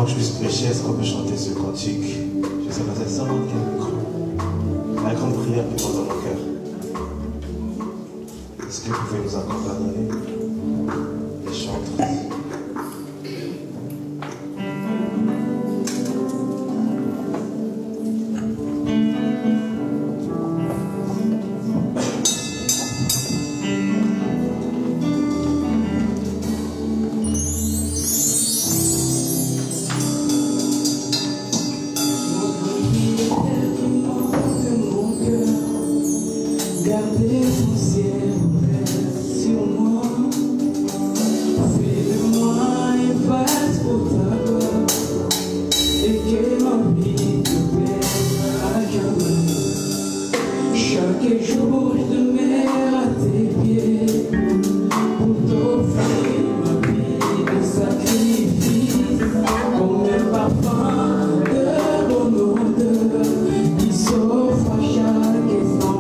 que je puisse prêcher, est-ce qu'on peut chanter ce cantique? Je sais pas, c'est ça, la grande prière qui monte dans mon cœur. Est-ce que vous pouvez nous accompagner? Les chantres. Gardez ton ciel ouvert sur moi, fais de moi un vase pour ta gloire, et que ma vie te plaise à jamais. Chaque jour je demeure à tes pieds, pour t'offrir ma vie de sacrifice, comme un parfum de bonne odeur, qui s'offre à chaque instant.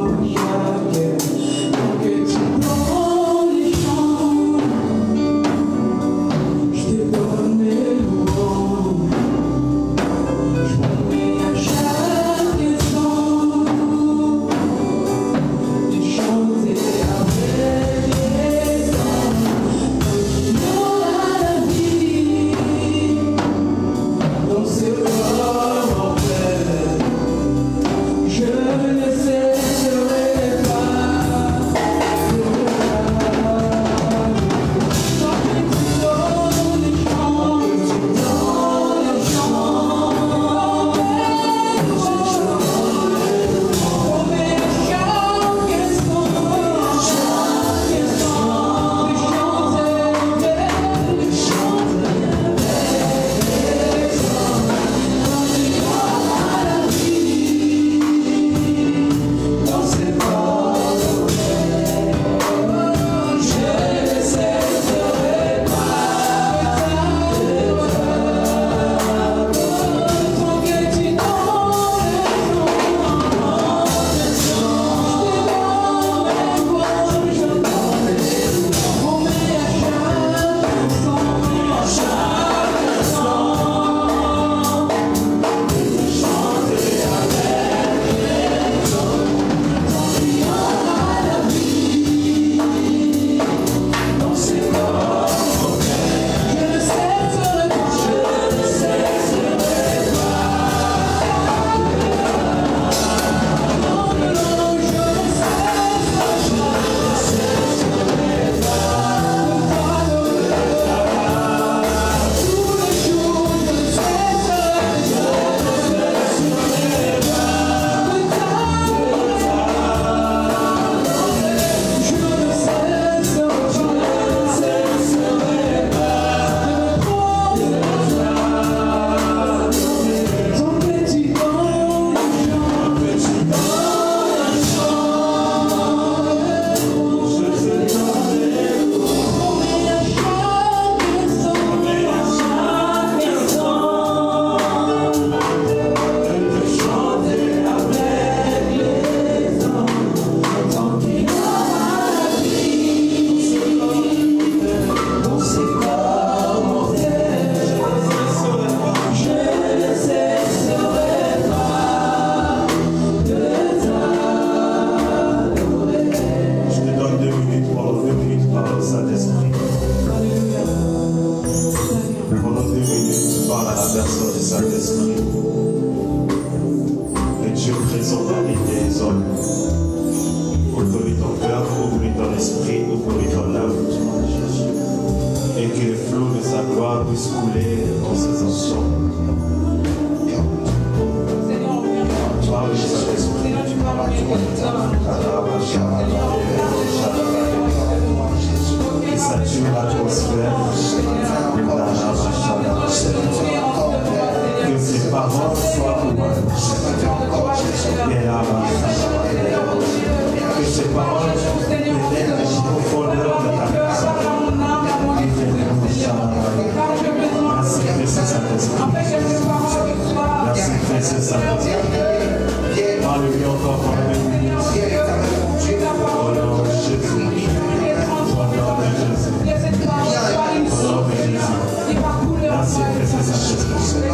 Merci.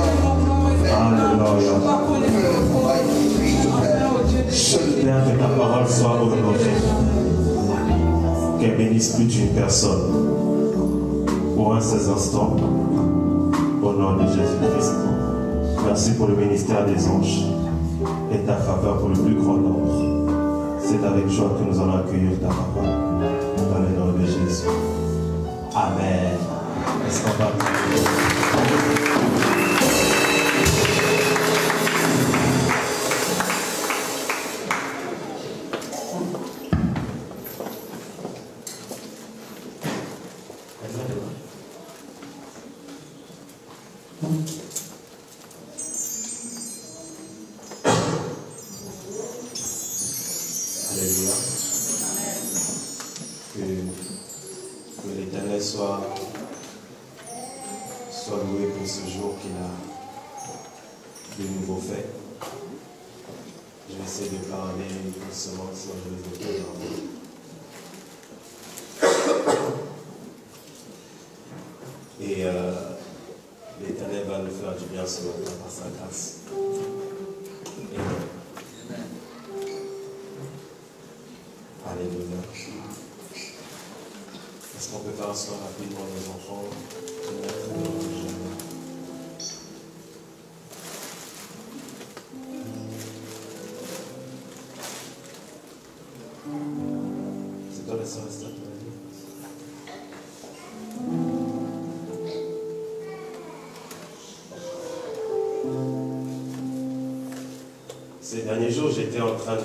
qu'elle bénisse plus d'une personne pour un seul instant, au nom de Jésus-Christ. Merci pour le ministère des anges et ta faveur pour le plus grand nombre. C'est avec joie que nous allons accueillir ta parole dans le nom de Jésus. Amen. Est-ce qu'on va Alléluia. Que l'Éternel soit loué pour ce jour qu'il a de nouveau fait. Je vais essayer de parler doucement sans je les écouter. Et l'Éternel va nous faire du bien ce matin par sa grâce. Amen. Alléluia. Est-ce qu'on peut faire asseoir rapidement nos enfants? C'est toi la sœur Esther, tu m'as dit? Ces derniers jours, j'étais en train de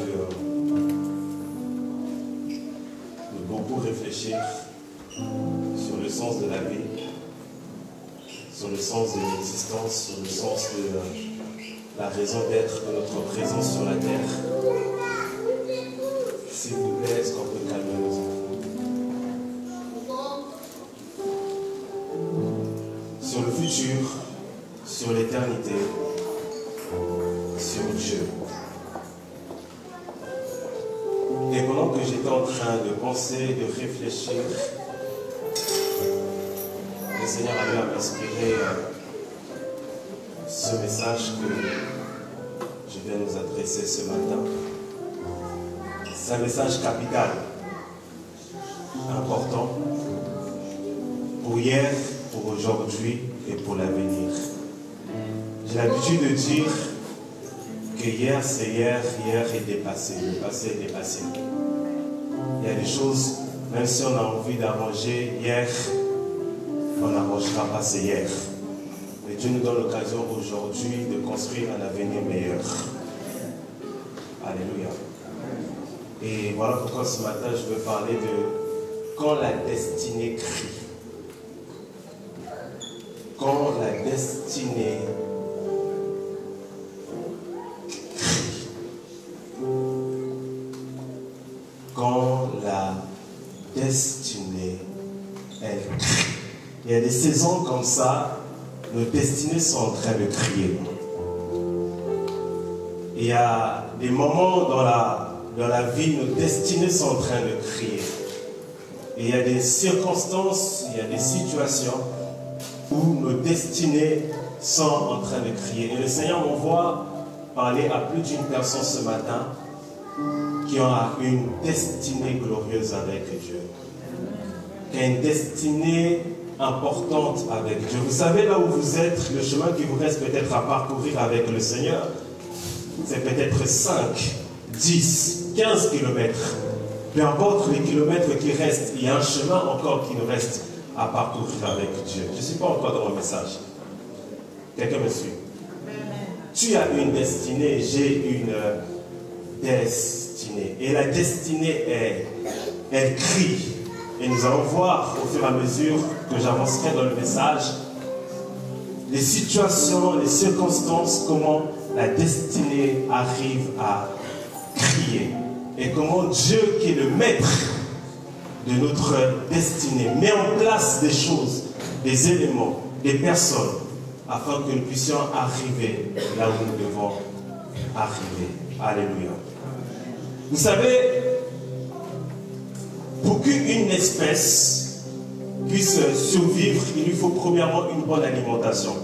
beaucoup réfléchir sur le sens de la vie, sur le sens de l'existence, sur le sens de la raison d'être de notre présence sur la terre. S'il vous plaît, est-ce qu'on peut calmer nos enfants? Sur le futur, sur l'éternité, sur Dieu. Et pendant que j'étais en train de penser, de réfléchir, le Seigneur a eu à m'inspirer ce message que je viens nous adresser ce matin. C'est un message capital, important, pour hier, pour aujourd'hui et pour l'avenir. J'ai l'habitude de dire que hier c'est hier, hier est dépassé, le passé est dépassé. Il y a des choses, même si on a envie d'arranger hier, on n'arrangera pas c'est hier. Mais Dieu nous donne l'occasion aujourd'hui de construire un avenir meilleur. Alléluia. Et voilà pourquoi ce matin je veux parler de quand la destinée crie. Quand la destinée quand la destinée, elle crie. Il y a des saisons comme ça, nos destinées sont en train de crier. Il y a des moments dans la vie, nos destinées sont en train de crier. Et il y a des circonstances, il y a des situations où nos destinées sont en train de crier. Et le Seigneur m'envoie parler à plus d'une personne ce matin qui a une destinée glorieuse avec Dieu, qui a une destinée importante avec Dieu. Vous savez, là où vous êtes, le chemin qui vous reste peut-être à parcourir avec le Seigneur, c'est peut-être 5, 10, 15 kilomètres. Peu importe les kilomètres qui restent, il y a un chemin encore qui nous reste à parcourir avec Dieu. Je ne suis pas encore dans mon message. Quelqu'un me suit? Tu as une destinée, j'ai une destinée. Et la destinée, elle crie. Et nous allons voir au fur et à mesure que j'avancerai dans le message les situations, les circonstances, comment la destinée arrive à crier. Et comment Dieu, qui est le maître de notre destinée, met en place des choses, des éléments, des personnes, afin que nous puissions arriver là où nous devons arriver. Alléluia. Vous savez, pour qu'une espèce puisse survivre, il lui faut premièrement une bonne alimentation.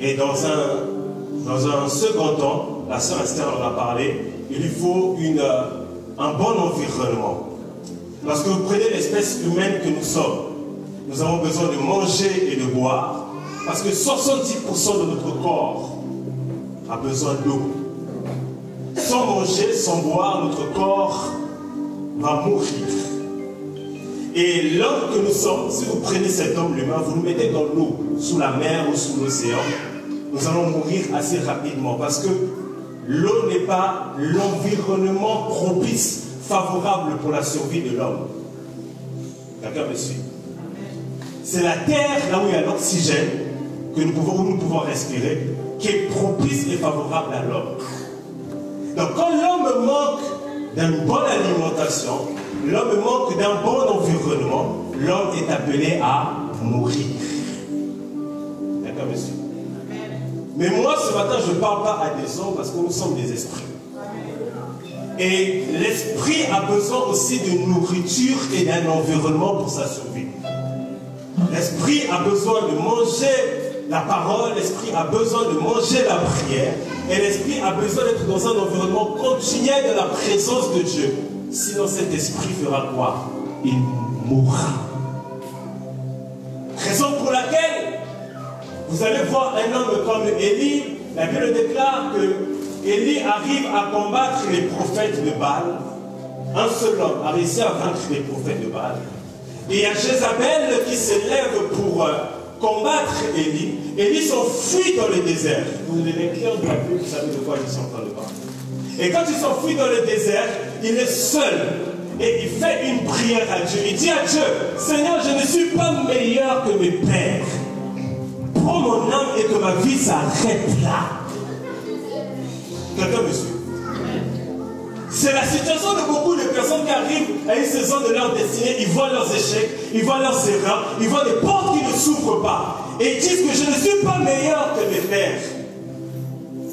Et dans un second temps, la sœur Esther en a parlé, il lui faut un bon environnement. Parce que vous prenez l'espèce humaine que nous sommes. Nous avons besoin de manger et de boire. Parce que 70% de notre corps a besoin d'eau. Sans manger, sans boire, notre corps va mourir. Et l'homme que nous sommes, si vous prenez cet homme humain, vous le mettez dans l'eau, sous la mer ou sous l'océan, nous allons mourir assez rapidement. Parce que l'eau n'est pas l'environnement propice, favorable pour la survie de l'homme. Quelqu'un me suit? C'est la terre, là où il y a l'oxygène, où nous pouvons respirer, qui est propice et favorable à l'homme. Donc quand l'homme manque d'une bonne alimentation, l'homme manque d'un bon environnement, l'homme est appelé à mourir. D'accord, monsieur? Mais moi, ce matin, je ne parle pas à des hommes parce que nous sommes des esprits. Et l'esprit a besoin aussi de nourriture et d'un environnement pour sa survie. L'esprit a besoin de manger la parole, l'esprit a besoin de manger la prière, et l'esprit a besoin d'être dans un environnement continuel de la présence de Dieu. Sinon cet esprit fera quoi? Il mourra. Raison pour laquelle vous allez voir un homme comme Élie, la Bible déclare que Élie arrive à combattre les prophètes de Baal. Un seul homme a réussi à vaincre les prophètes de Baal. Et il y a Jézabel qui s'élève pour combattre Élie. Élie s'enfuit dans le désert. Vous les lecteurs de la Bible, vous savez de quoi ils sont en train de parler. Et quand il s'enfuit dans le désert, il est seul. Et il fait une prière à Dieu. Il dit à Dieu, Seigneur, je ne suis pas meilleur que mes pères. Prends mon âme et que ma vie s'arrête là. Quelqu'un me suit? C'est la situation de beaucoup de personnes qui arrivent à une saison de leur destinée. Ils voient leurs échecs, ils voient leurs erreurs, ils voient des portes qui ne s'ouvrent pas. Et ils disent que je ne suis pas meilleur que mes pères.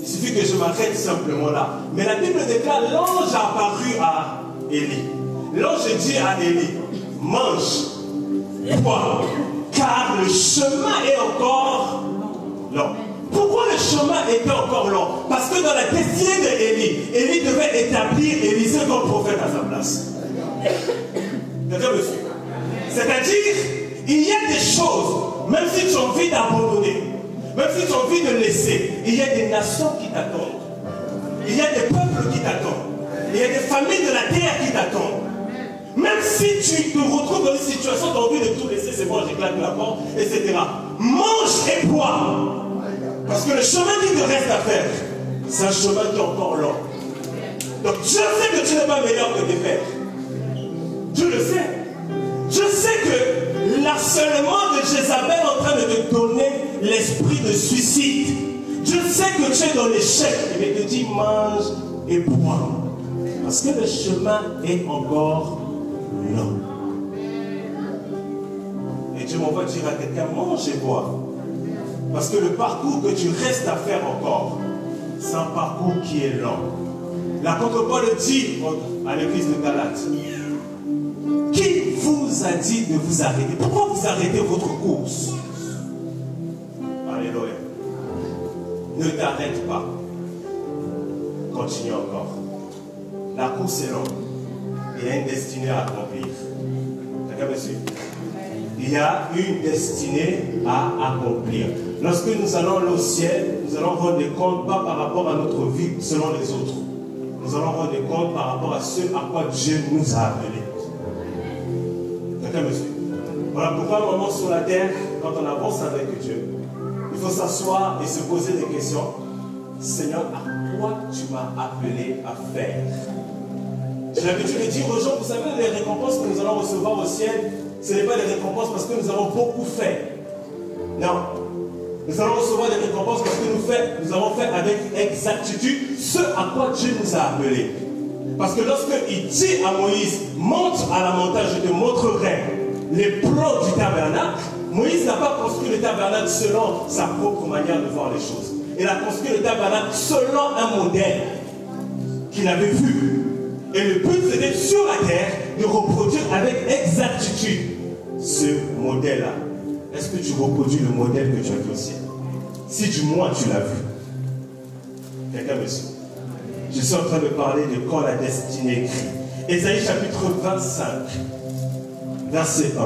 Il suffit que je m'arrête simplement là. Mais la Bible déclare, l'ange a apparu à Élie. L'ange dit à Élie, mange, bois, car le chemin est encore long. Pourquoi le chemin était encore long? Parce que dans la destinée d'Élie, Élie devait établir Élisée comme prophète à sa place. Quelqu'un me suit? C'est-à-dire, il y a des choses, même si tu as envie d'abandonner, même si tu as envie de laisser, il y a des nations qui t'attendent. Il y a des peuples qui t'attendent. Il y a des familles de la terre qui t'attendent. Même si tu te retrouves dans une situation, tu as envie de tout laisser, c'est bon, j'éclate la porte, etc. Mange et bois. Parce que le chemin qui te reste à faire, c'est un chemin qui est encore long. Donc Dieu sait que tu n'es pas meilleur que tes pères. Dieu le sait. Je sais que l'harcèlement de Jézabel est en train de te donner l'esprit de suicide. Dieu sait que tu es dans l'échec. Il te dit mange et bois. Parce que le chemin est encore long. Et Dieu m'envoie dire à quelqu'un, mange et bois. Parce que le parcours que tu restes à faire encore, c'est un parcours qui est lent. L'apôtre Paul dit à l'église de Galate, qui vous a dit de vous arrêter? Pourquoi vous arrêtez votre course? Alléluia. Ne t'arrête pas. Continue encore. La course est longue. Il y a une destinée à accomplir. Quelqu'un me suit? Il y a une destinée à accomplir. Lorsque nous allons aller au ciel, nous allons rendre compte pas par rapport à notre vie selon les autres. Nous allons rendre compte par rapport à ce à quoi Dieu nous a appelés. Quelqu'un me suit? Voilà pourquoi un moment sur la terre, quand on avance avec Dieu, il faut s'asseoir et se poser des questions. Seigneur, à quoi tu m'as appelé à faire? J'ai l'habitude de dire aux gens, vous savez, les récompenses que nous allons recevoir au ciel, ce n'est pas des récompenses parce que nous avons beaucoup fait. Non. Nous allons recevoir des récompenses parce que nous avons fait avec exactitude ce à quoi Dieu nous a appelés. Parce que lorsqu'il dit à Moïse, monte à la montagne, je te montrerai les plans du tabernacle, Moïse n'a pas construit le tabernacle selon sa propre manière de voir les choses. Il a construit le tabernacle selon un modèle qu'il avait vu. Et le but, c'était sur la terre de reproduire avec exactitude ce modèle-là. Est-ce que tu reproduis le modèle que tu as vu au ciel? Si du moins tu l'as vu. Quelqu'un me suit? Je suis en train de parler de quand la destinée écrit. Ésaïe chapitre 25. verset 1.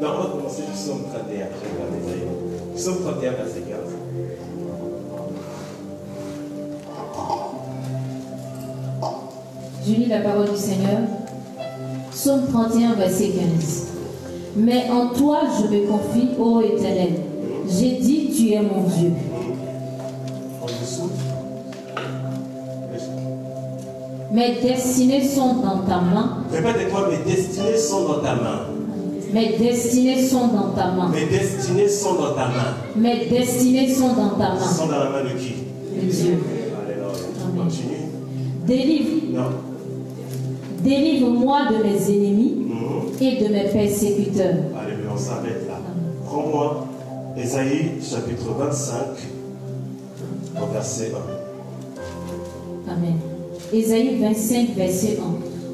Non, on va commencer du psaume 31. Psaume 31, verset 15. Je lis la parole du Seigneur. Psaume 31, verset 15. Mais en toi je me confie, ô Éternel. J'ai dit, tu es mon Dieu. En dessous. Mes destinées sont dans ta main. Répète-moi, mes destinées sont dans ta main. Mes destinées sont dans ta main. Mes destinées sont dans ta main. Mes destinées sont dans ta main. Sont dans la main de qui? De Dieu. Alléluia. Amen. Continue. Non. Délivre-moi de mes ennemis et de mes persécuteurs. Alléluia, on s'arrête là. Prends-moi Ésaïe chapitre 25, au verset 1. Amen. Ésaïe 25, verset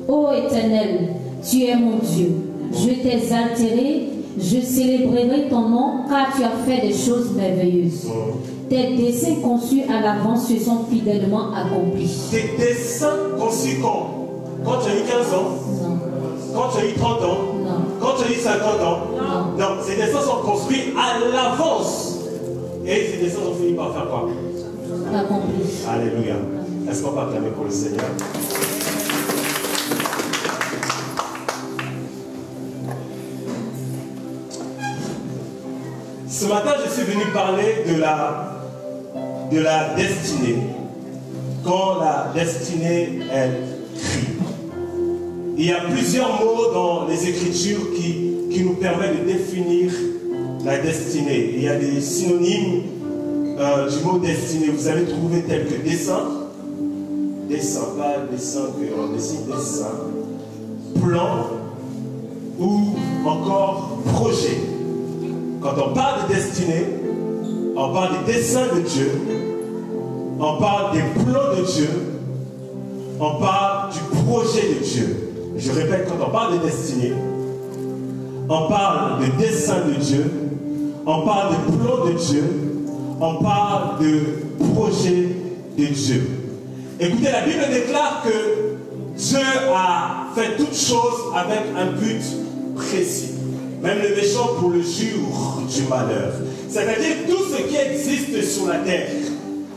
1. Ô Éternel, tu es mon Dieu. Je t'exalterai, je célébrerai ton nom, car tu as fait des choses merveilleuses. Tes desseins conçus à l'avance se sont fidèlement accomplis. Tes desseins conçus quand tu as eu 15 ans? Non. Quand tu as eu 30 ans? Non. Quand tu as eu 50 ans? Non. Ces desseins sont construits à l'avance. Et ces desseins ont fini par faire quoi? Accomplis. Alléluia. Est-ce qu'on peut acclamer pour le Seigneur? Ce matin, je suis venu parler de la destinée. Quand la destinée, elle crie. Il y a plusieurs mots dans les Écritures qui nous permettent de définir la destinée. Il y a des synonymes du mot destinée. Vous allez trouver tels que dessein, pas dessin que l'on dessine, dessin, plan ou encore projet. Quand on parle de destinée, on parle des desseins de Dieu, on parle des plans de Dieu, on parle du projet de Dieu. Je répète, quand on parle de destinée, on parle de desseins de Dieu, on parle de plans de Dieu, on parle de projet de Dieu. Écoutez, la Bible déclare que Dieu a fait toutes choses avec un but précis. Même le méchant pour le jour du malheur. C'est-à-dire tout ce qui existe sur la terre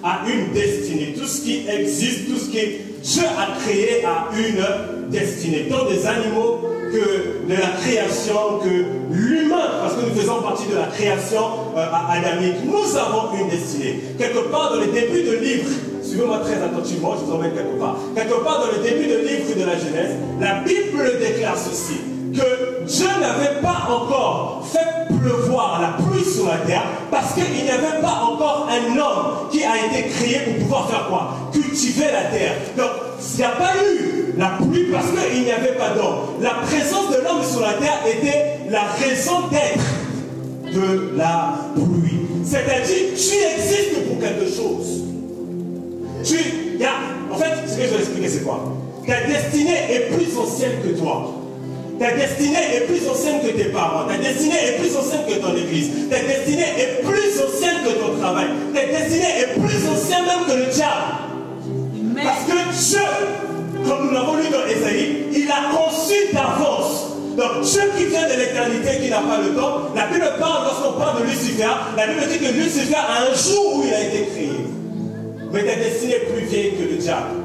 a une destinée. Tout ce qui existe, tout ce que Dieu a créé a une destinée. Tant des animaux que de la création, que l'humain, parce que nous faisons partie de la création adamique, nous avons une destinée. Quelque part dans le début de livre, suivez-moi très attentivement, je vous emmène quelque part. Quelque part dans le début de livre de la Genèse, la Bible déclare ceci, que Dieu n'avait pas encore fait pleuvoir la pluie sur la terre parce qu'il n'y avait pas encore un homme qui a été créé pour pouvoir faire quoi? Cultiver la terre. Donc, il n'y a pas eu la pluie parce qu'il n'y avait pas d'homme. La présence de l'homme sur la terre était la raison d'être de la pluie. C'est-à-dire, tu existes pour quelque chose. En fait, ce que je vais expliquer, c'est quoi? Ta destinée est plus ancienne que toi. Ta destinée est plus ancienne que tes parents. Ta destinée est plus ancienne que ton église. Ta destinée est plus ancienne que ton travail. Ta destinée est plus ancienne même que le diable. Parce que Dieu, comme nous l'avons lu dans Ésaïe, il a conçu d'avance. Donc Dieu qui vient de l'éternité, qui n'a pas le temps, la Bible parle, lorsqu'on parle de Lucifer, la Bible dit que Lucifer a un jour où il a été créé. Mais ta destinée est plus vieille que le diable.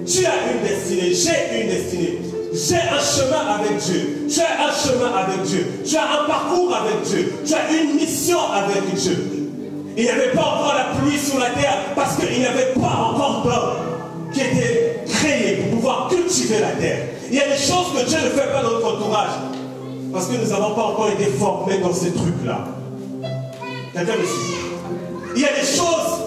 Tu as une destinée, j'ai une destinée. J'ai un chemin avec Dieu. Tu as un chemin avec Dieu. Tu as un parcours avec Dieu. Tu as une mission avec Dieu. Il n'y avait pas encore la pluie sur la terre parce qu'il n'y avait pas encore d'homme qui était créé pour pouvoir cultiver la terre. Il y a des choses que Dieu ne fait pas dans notre entourage parce que nous n'avons pas encore été formés dans ces trucs-là. Quelqu'un me suit? Il y a des choses,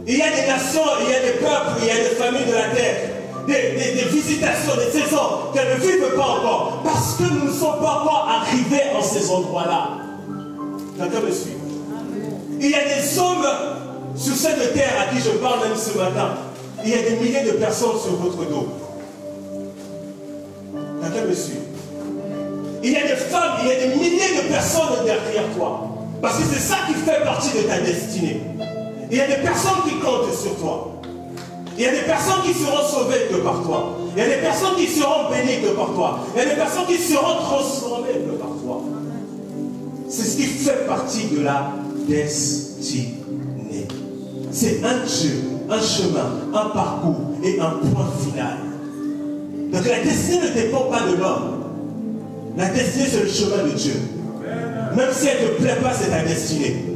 il y a des nations, il y a des peuples, il y a des familles de la terre. Des visitations, des saisons qu'elles ne vivent pas encore parce que nous ne sommes pas encore arrivés en ces endroits-là. Quelqu'un me suit? Il y a des hommes sur cette terre à qui je parle même ce matin. Il y a des milliers de personnes sur votre dos. Quelqu'un me suit? Il y a des femmes, il y a des milliers de personnes derrière toi. Parce que c'est ça qui fait partie de ta destinée. Il y a des personnes qui comptent sur toi. Il y a des personnes qui seront sauvées que par toi. Il y a des personnes qui seront bénies que par toi. Il y a des personnes qui seront transformées que par toi. C'est ce qui fait partie de la destinée. C'est un Dieu, un chemin, un parcours et un point final. Donc la destinée ne dépend pas de l'homme. La destinée, c'est le chemin de Dieu. Même si elle ne te plaît pas, c'est ta destinée.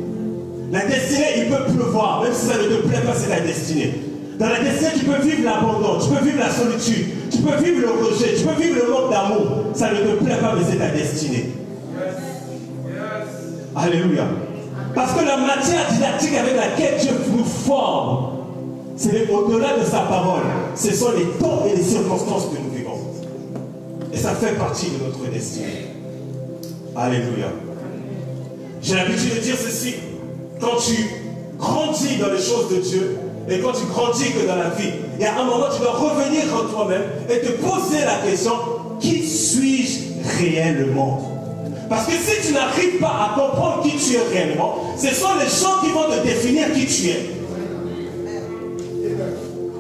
La destinée, il peut pleuvoir. Même si ça ne te plaît pas, c'est ta destinée. Dans la destinée, tu peux vivre l'abandon, tu peux vivre la solitude, tu peux vivre le rejet, tu peux vivre le manque d'amour. Ça ne te plaît pas, mais c'est ta destinée. Alléluia. Parce que la matière didactique avec laquelle Dieu nous forme, c'est au-delà de sa parole. Ce sont les temps et les circonstances que nous vivons. Et ça fait partie de notre destinée. Alléluia. J'ai l'habitude de dire ceci. Quand tu grandis dans les choses de Dieu, et quand tu grandis que dans la vie, il y a un moment où tu dois revenir en toi-même et te poser la question, qui suis-je réellement? Parce que si tu n'arrives pas à comprendre qui tu es réellement, ce sont les gens qui vont te définir qui tu es.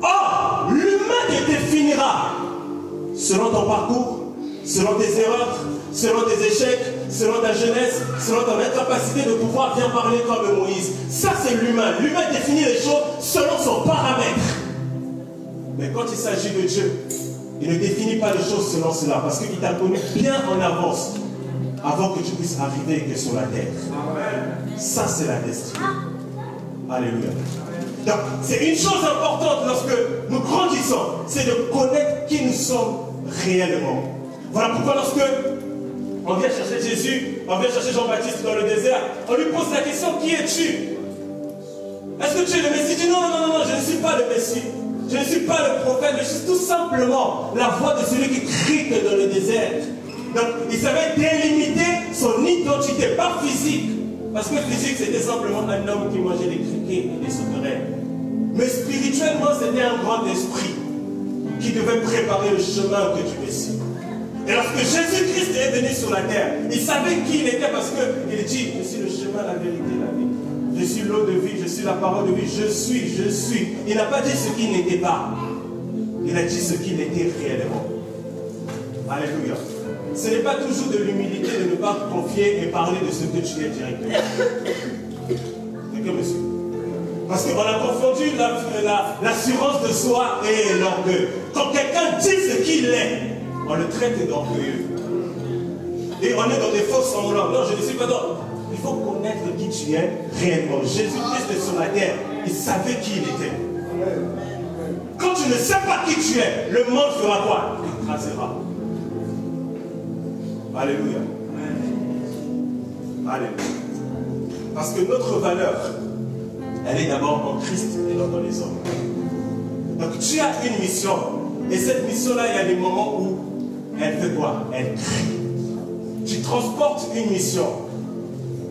Or, l'humain te définira selon ton parcours, selon tes erreurs, selon tes échecs, selon ta jeunesse, selon ton incapacité de pouvoir bien parler comme Moïse. Ça, c'est l'humain. L'humain définit les choses selon son paramètre. Mais quand il s'agit de Dieu, il ne définit pas les choses selon cela, parce qu'il t'a connu bien en avance, avant que tu puisses arriver que sur la terre. Ça, c'est la destinée. Alléluia. Donc, c'est une chose importante lorsque nous grandissons, c'est de connaître qui nous sommes réellement. Voilà pourquoi lorsque on vient chercher Jésus, on vient chercher Jean-Baptiste dans le désert, on lui pose la question, qui es-tu? Est-ce que tu es le Messie? Il dit non, non, non, non, je ne suis pas le Messie. Je ne suis pas le prophète, mais je suis tout simplement la voix de celui qui crie dans le désert. Donc, il savait délimiter son identité, pas physique. Parce que physique, c'était simplement un homme qui mangeait des criquets et des sauterelles. Mais spirituellement, c'était un grand esprit qui devait préparer le chemin que du Messie. Et lorsque Jésus-Christ est venu sur la terre, il savait qui il était parce qu'il dit, je suis le chemin, la vérité, la vie. Je suis l'eau de vie, je suis la parole de vie, je suis. Il n'a pas dit ce qu'il n'était pas. Il a dit ce qu'il était réellement. Alléluia. Ce n'est pas toujours de l'humilité de ne pas confier et parler de ce que tu es directement. D'accord, monsieur? Parce qu'on a confondu l'assurance de soi et l'orgueil. Quand quelqu'un dit ce qu'il est, on le traite d'orgueilleux. Et on est dans des faux semblants. Non, je ne suis pas dans... Il faut connaître qui tu es réellement. Jésus-Christ est sur la terre. Il savait qui il était. Quand tu ne sais pas qui tu es, le monde fera quoi? Il tracera. Alléluia. Alléluia. Parce que notre valeur, elle est d'abord en Christ et non dans les hommes. Donc tu as une mission. Et cette mission-là, il y a des moments où elle fait quoi? Elle crie. Tu transportes une mission.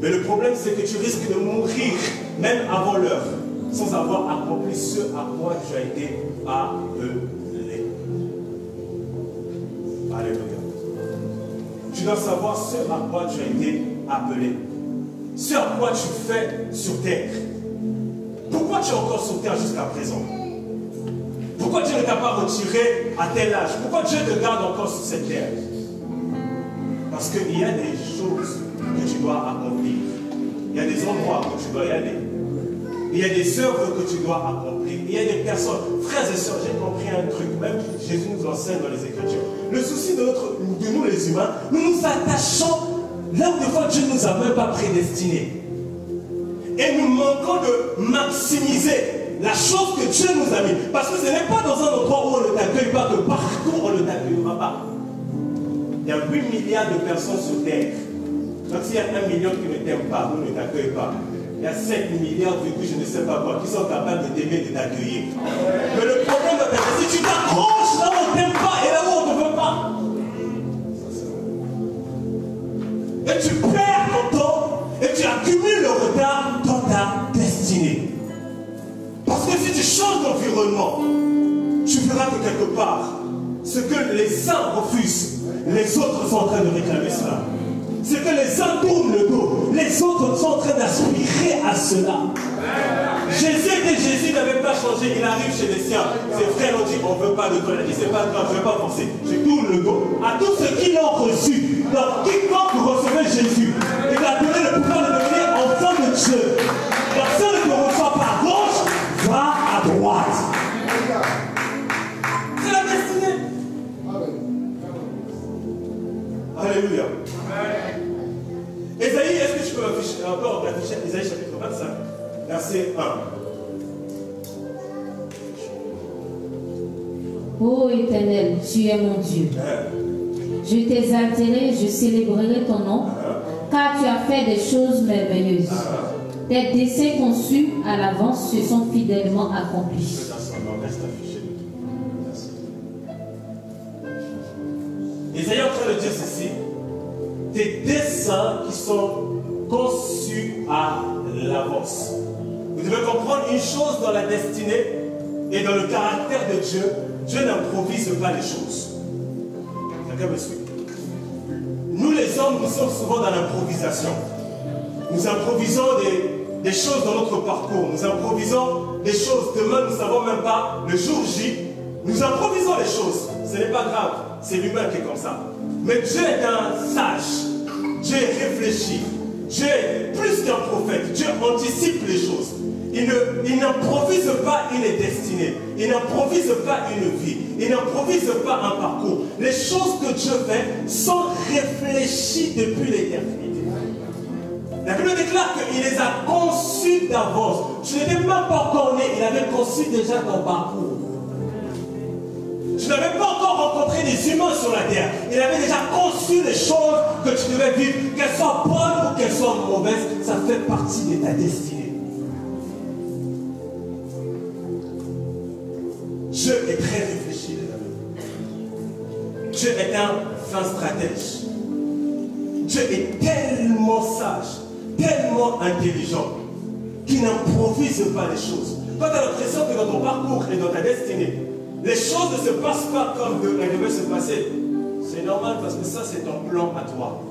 Mais le problème, c'est que tu risques de mourir, même avant l'heure, sans avoir accompli ce à quoi tu as été appelé. Alléluia. Tu dois savoir ce à quoi tu as été appelé. Ce à quoi tu fais sur terre. Pourquoi tu es encore sur terre jusqu'à présent? Pourquoi Dieu ne t'a pas retiré à tel âge? Pourquoi Dieu te garde encore sur cette terre? Parce qu'il y a des choses que tu dois accomplir. Il y a des endroits où tu dois y aller. Il y a des œuvres que tu dois accomplir. Il y a des personnes. Frères et sœurs, j'ai compris un truc. Même Jésus nous enseigne dans les Écritures. Le souci de nous les humains, nous nous attachons là où des fois Dieu ne nous a même pas prédestinés. Et nous manquons de maximiser la chose que Dieu nous a mis. Parce que ce n'est pas dans un endroit où on ne t'accueille pas que partout on ne t'accueillera pas. Il y a 8 milliards de personnes sur terre. Donc s'il y a 1 million qui ne t'aiment pas, ou ne t'accueillent pas, il y a 7 milliards je ne sais pas quoi, qui sont capables de t'aimer et de t'accueillir. Mais le problème dans ta vie, c'est que tu t'accroches là où on ne t'aime pas et là où on ne te veut pas. Et tu perds ton temps et tu accumules le retard dans ta destinée. Parce que si tu changes d'environnement, tu verras que quelque part, ce que les uns refusent, les autres sont en train de réclamer cela. Ce que les uns tournent le dos, les autres sont en train d'aspirer à cela. Jésus n'avait pas changé, il arrive chez les siens. Ses frères ont dit, on ne veut pas de toi. Il a dit, c'est pas grave, je ne vais pas forcer. Je tourne le dos à tous ceux qui l'ont reçu. Donc, quiconque recevait Jésus, il a donné le pouvoir de devenir enfant de Dieu. Donc, si on ne te reçoit pas à gauche, va à droite. C'est la destinée. Alléluia. Ésaïe, est-ce que tu peux afficher encore Ésaïe chapitre 25, verset 1. Ô Éternel, tu es mon Dieu. Je t'exalterai, je célébrerai ton nom, car tu as fait des choses merveilleuses. Tes desseins conçus à l'avance se sont fidèlement accomplis. Ésaïe est en train de dire ceci. Tes desseins qui sont conçus à l'avance. Vous devez comprendre une chose dans la destinée et dans le caractère de Dieu. Dieu n'improvise pas les choses. Quelqu'un me suit? Nous les hommes, nous sommes souvent dans l'improvisation. Nous improvisons des choses dans notre parcours. Nous improvisons des choses. Demain, nous ne savons même pas. Le jour J, nous improvisons les choses. Ce n'est pas grave. C'est l'humain qui est comme ça. Mais Dieu est un sage. Dieu est réfléchi. Dieu est plus qu'un prophète. Dieu anticipe les choses. Il n'improvise pas une destinée. Il n'improvise pas une vie. Il n'improvise pas un parcours. Les choses que Dieu fait sont réfléchies depuis l'éternité. La Bible déclare qu'il les a conçues d'avance. Tu n'étais même pas encore né. Il avait conçu déjà ton parcours. Tu n'avais pas encore rencontré des humains sur la terre. Il avait déjà conçu les choses que tu devais vivre, qu'elles soient bonnes ou qu'elles soient mauvaises. Ça fait partie de ta destinée. Dieu est très réfléchi, les amis. Dieu est un fin stratège. Dieu est tellement sage, tellement intelligent, qu'il n'improvise pas les choses. Quand tu as l'impression que dans ton parcours et dans ta destinée, les choses ne se passent pas comme elles devaient se passer, c'est normal parce que ça c'est ton plan à toi.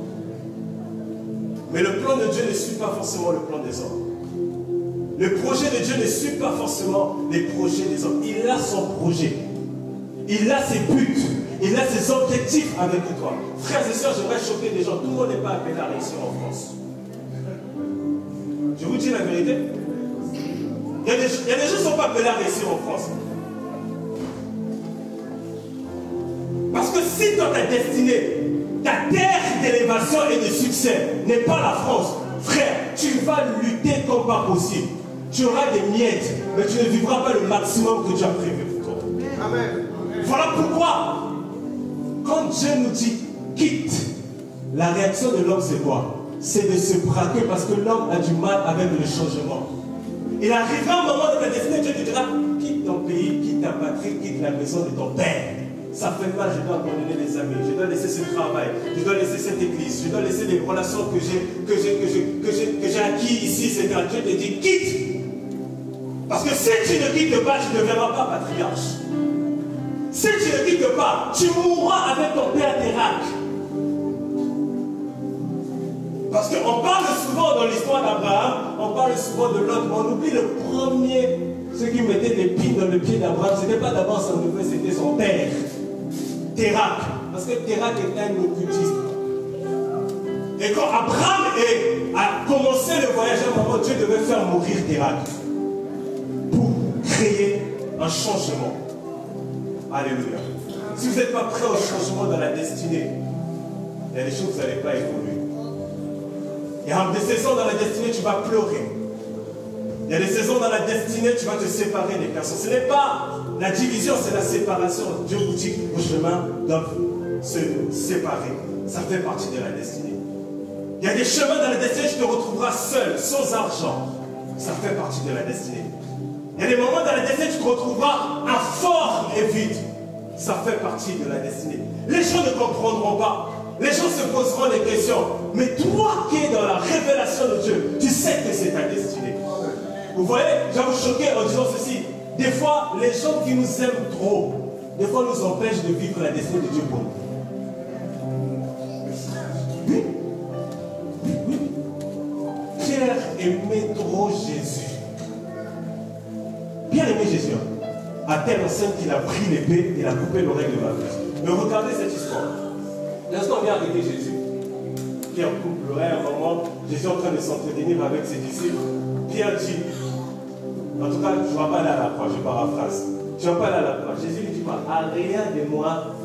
Mais le plan de Dieu ne suit pas forcément le plan des hommes. Le projet de Dieu ne suit pas forcément les projets des hommes. Il a son projet. Il a ses buts. Il a ses objectifs avec toi. Frères et sœurs, j'aimerais choquer des gens. Tout le monde n'est pas appelé à réussir en France. Je vous dis la vérité. Il y a des gens qui ne sont pas appelés à réussir en France. Parce que si dans ta destinée, ta terre d'élévation et de succès n'est pas la France, frère, tu vas lutter comme pas possible. Tu auras des miettes, mais tu ne vivras pas le maximum que Dieu a prévu pour toi. Amen. Voilà pourquoi, quand Dieu nous dit quitte, la réaction de l'homme c'est quoi? C'est de se braquer parce que l'homme a du mal avec le changement. Il arrivera un moment de ta destinée, Dieu te dira quitte ton pays, quitte ta patrie, quitte la maison de ton père. Ça fait mal, je dois abandonner les amis, je dois laisser ce travail, je dois laisser cette église, je dois laisser les relations que j'ai acquis ici, c'est quand Dieu te dit quitte. Parce que si tu ne quittes pas, tu ne deviendras pas patriarche. Si tu ne quittes pas, tu mourras avec ton père Térac. Parce qu'on parle souvent dans l'histoire d'Abraham, on parle souvent de l'autre, mais on oublie le premier, ceux qui mettaient des pines dans le pied d'Abraham, ce n'était pas d'abord son neveu, c'était son père. Térac. Parce que Térac était un occultiste. Et quand Abraham a commencé le voyage, à un moment, Dieu devait faire mourir Térac pour créer un changement. Alléluia. Si vous n'êtes pas prêt au changement dans la destinée, il y a des choses que vous n'allez pas évoluer. Il y a des saisons dans la destinée, tu vas pleurer. Il y a des saisons dans la destinée, tu vas te séparer des personnes. Ce n'est pas la division, c'est la séparation. Dieu vous dit que vos chemins doivent se séparer. Ça fait partie de la destinée. Il y a des chemins dans la destinée, tu te retrouveras seul, sans argent. Ça fait partie de la destinée. Il y a des moments dans la destinée, tu te retrouveras fort et vide. Ça fait partie de la destinée. Les gens ne comprendront pas. Les gens se poseront des questions. Mais toi qui es dans la révélation de Dieu, tu sais que c'est ta destinée. Vous voyez, je vais vous choquer en disant ceci. Des fois, les gens qui nous aiment trop, des fois nous empêchent de vivre la destinée de Dieu pour nous. Oui. Oui. Pierre aimait trop Jésus. Jésus. À telle enseigne qu'il a pris l'épée et a coupé l'oreille de ma fille. Mais regardez cette histoire. Lorsqu'on vient arrêter Jésus, Pierre coupe l'oreille à un moment, Jésus est en train de s'entretenir avec ses disciples. Pierre dit, en tout cas, je ne vais pas aller à la croix, je paraphrase. Je ne vais pas aller à la croix. Jésus lui dit pas, à rien de moi.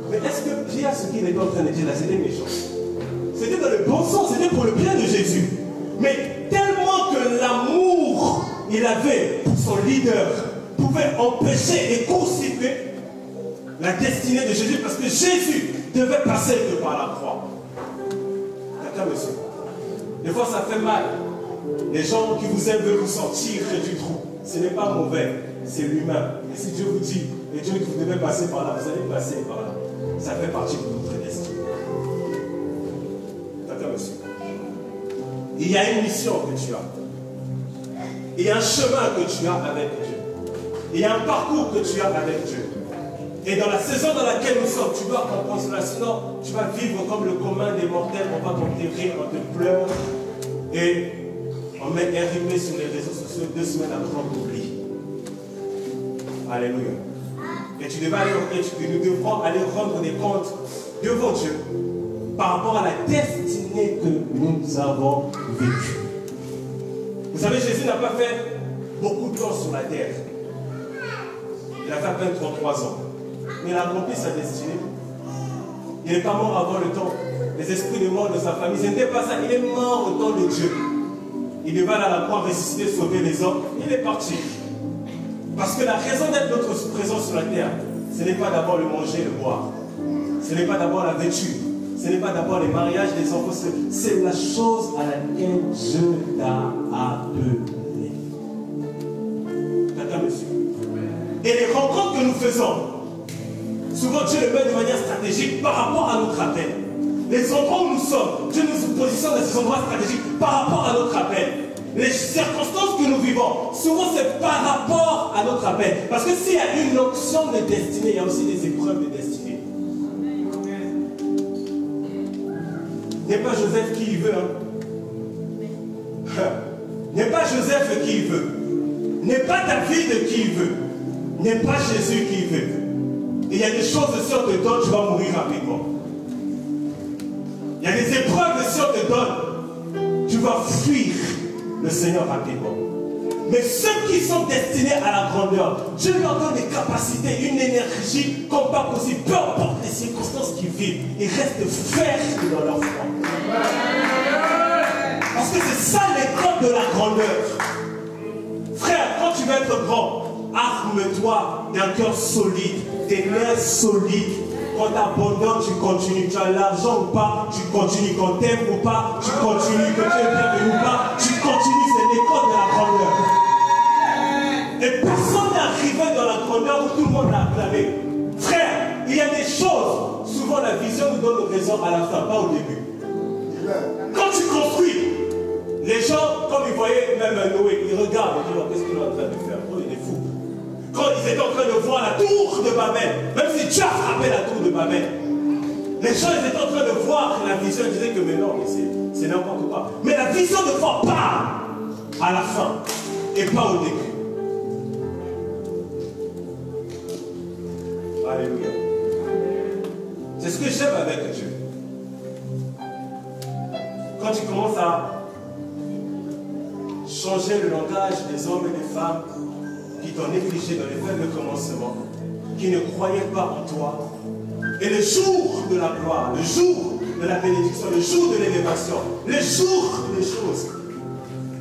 Mais est-ce que Pierre, ce qu'il était en train de dire là, c'était méchant? C'était dans le bon sens, c'était pour le bien de Jésus. Mais tellement que l'amour il avait pour son leader pouvait empêcher et constituer la destinée de Jésus, parce que Jésus devait passer par la croix. Quelqu'un me suit? Des fois ça fait mal. Les gens qui vous aiment veulent vous sortir du trou. Ce n'est pas mauvais, c'est l'humain. Et si Dieu vous dit, et Dieu que vous devez passer par là, vous allez passer par là. Ça fait partie de votre destinée. Quelqu'un me suit? Il y a une mission que tu as. Il y a un chemin que tu as avec Dieu. Il y a un parcours que tu as avec Dieu. Et dans la saison dans laquelle nous sommes, tu dois comprendre cela. Sinon, tu vas vivre comme le commun des mortels. On va t'enterrer, on te pleure. Et on met un rime sur les réseaux sociaux 2 semaines après on t'oublie. Alléluia. Et nous devrons aller rendre des comptes devant Dieu par rapport à la destinée que nous avons vécue. Vous savez, Jésus n'a pas fait beaucoup de temps sur la terre. Il a fait à peine 33 ans. Mais il a accompli sa destinée. Il n'est pas mort avant le temps. Les esprits de mort de sa famille, ce n'était pas ça. Il est mort au temps de Dieu. Il devait aller à la croix, ressusciter, sauver les hommes. Il est parti. Parce que la raison d'être notre présence sur la terre, ce n'est pas d'abord le manger, le boire. Ce n'est pas d'abord la vêture. Ce n'est pas d'abord les mariages des enfants. C'est la chose à laquelle Dieu t'a appelé. Quelqu'un me suit? Et les rencontres que nous faisons, souvent Dieu les met de manière stratégique par rapport à notre appel. Les endroits où nous sommes, Dieu nous positionne dans ces endroits stratégiques par rapport à notre appel. Les circonstances que nous vivons, souvent c'est par rapport à notre appel. Parce que s'il y a une option de destinée, il y a aussi des épreuves de destinée. N'est pas Joseph qui y veut. Hein? N'est pas Joseph qui y veut. N'est pas David qui y veut. N'est pas Jésus qui y veut. Et il y a des choses si on te donne, tu vas mourir rapidement. Il y a des épreuves si on te donne, tu vas fuir le Seigneur rapidement. Mais ceux qui sont destinés à la grandeur, Dieu leur donne des capacités, une énergie comme pas possible. Peu importe les circonstances qu'ils vivent, ils restent fermes dans leur foi. Parce que c'est ça l'école de la grandeur. Frère, quand tu veux être grand, arme-toi d'un cœur solide, des nerfs solides. Quand tu abandonnes, tu continues. Tu as l'argent ou pas, tu continues. Quand tu aimes ou pas, tu continues. Que tu es bien ou pas, tu continues. C'est l'école de la grandeur. Et personne n'est arrivé dans la grandeur où tout le monde l'a acclamé. Frère, il y a des choses. Souvent, la vision nous donne raison à la fin, pas au début. Quand tu construis, les gens, comme ils voyaient même Noé, ils regardent et disent, qu'est-ce qu'il est en train de faire? Oh, il est fou. Quand ils étaient en train de voir la tour de Babel, même si Dieu a frappé la tour de Babel, les gens ils étaient en train de voir la vision, ils disaient que mais non, c'est n'importe quoi. Mais la vision de foi part à la fin et pas au début. Alléluia. C'est ce que j'aime avec Dieu. Quand tu commences à changer le langage des hommes et des femmes qui t'ont négligé dans les faibles commencements, qui ne croyaient pas en toi. Et le jour de la gloire, le jour de la bénédiction, le jour de l'élévation, le jour des choses,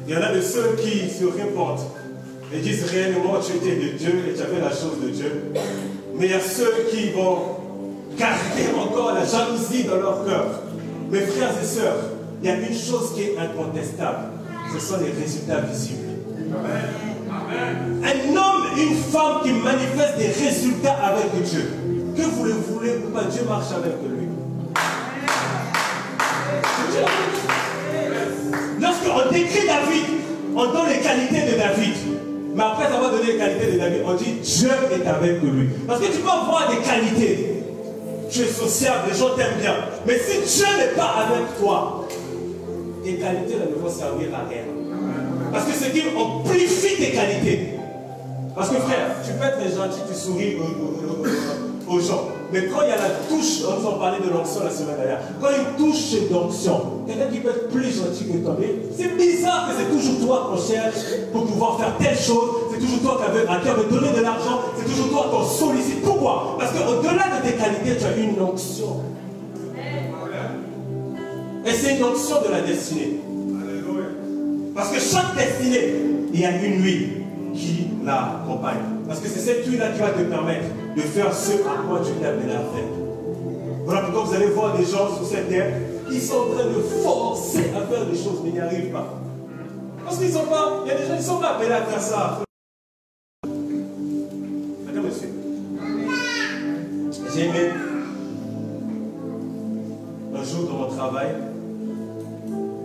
il y en a de ceux qui se répandent et disent réellement tu étais de Dieu et tu avais la chose de Dieu. Mais il y a ceux qui vont garder encore la jalousie dans leur cœur. Mes frères et sœurs, il y a une chose qui est incontestable, ce sont les résultats visibles. Un homme, une femme qui manifeste des résultats avec Dieu, que vous le voulez ou pas, Dieu marche avec lui. Lorsqu'on décrit David, on donne les qualités de David. Mais après avoir donné les qualités de David, on dit Dieu est avec lui. Parce que tu peux avoir des qualités. Tu es sociable, les gens t'aiment bien. Mais si Dieu n'est pas avec toi, tes qualités ne vont servir à rien. Parce que c'est qu'il amplifie tes qualités. Parce que frère, tu peux être gentil, tu souris aux gens. Mais quand il y a la touche, on nous en parlait de l'onction la semaine dernière, quand il y a une touche d'onction, quelqu'un qui peut être plus gentil que toi, mais c'est bizarre que c'est toujours toi qu'on cherche pour pouvoir faire telle chose, c'est toujours toi qui as à cœur de donner de l'argent, c'est toujours toi qu'on sollicite. Pourquoi? Parce qu'au-delà de tes qualités, tu as une onction. Et c'est une onction de la destinée. Parce que chaque destinée, il y a une huile qui l'accompagne. Parce que c'est cette huile-là qui va te permettre de faire ce à quoi tu t'es appelé à faire. Voilà pourquoi vous allez voir des gens sur cette terre qui sont en train de forcer à faire des choses, mais ils n'y arrivent pas. Parce qu'ils ne sont pas, il y a des gens qui ne sont pas appelés à faire ça. Madame, monsieur. J'ai aimé un jour dans mon travail,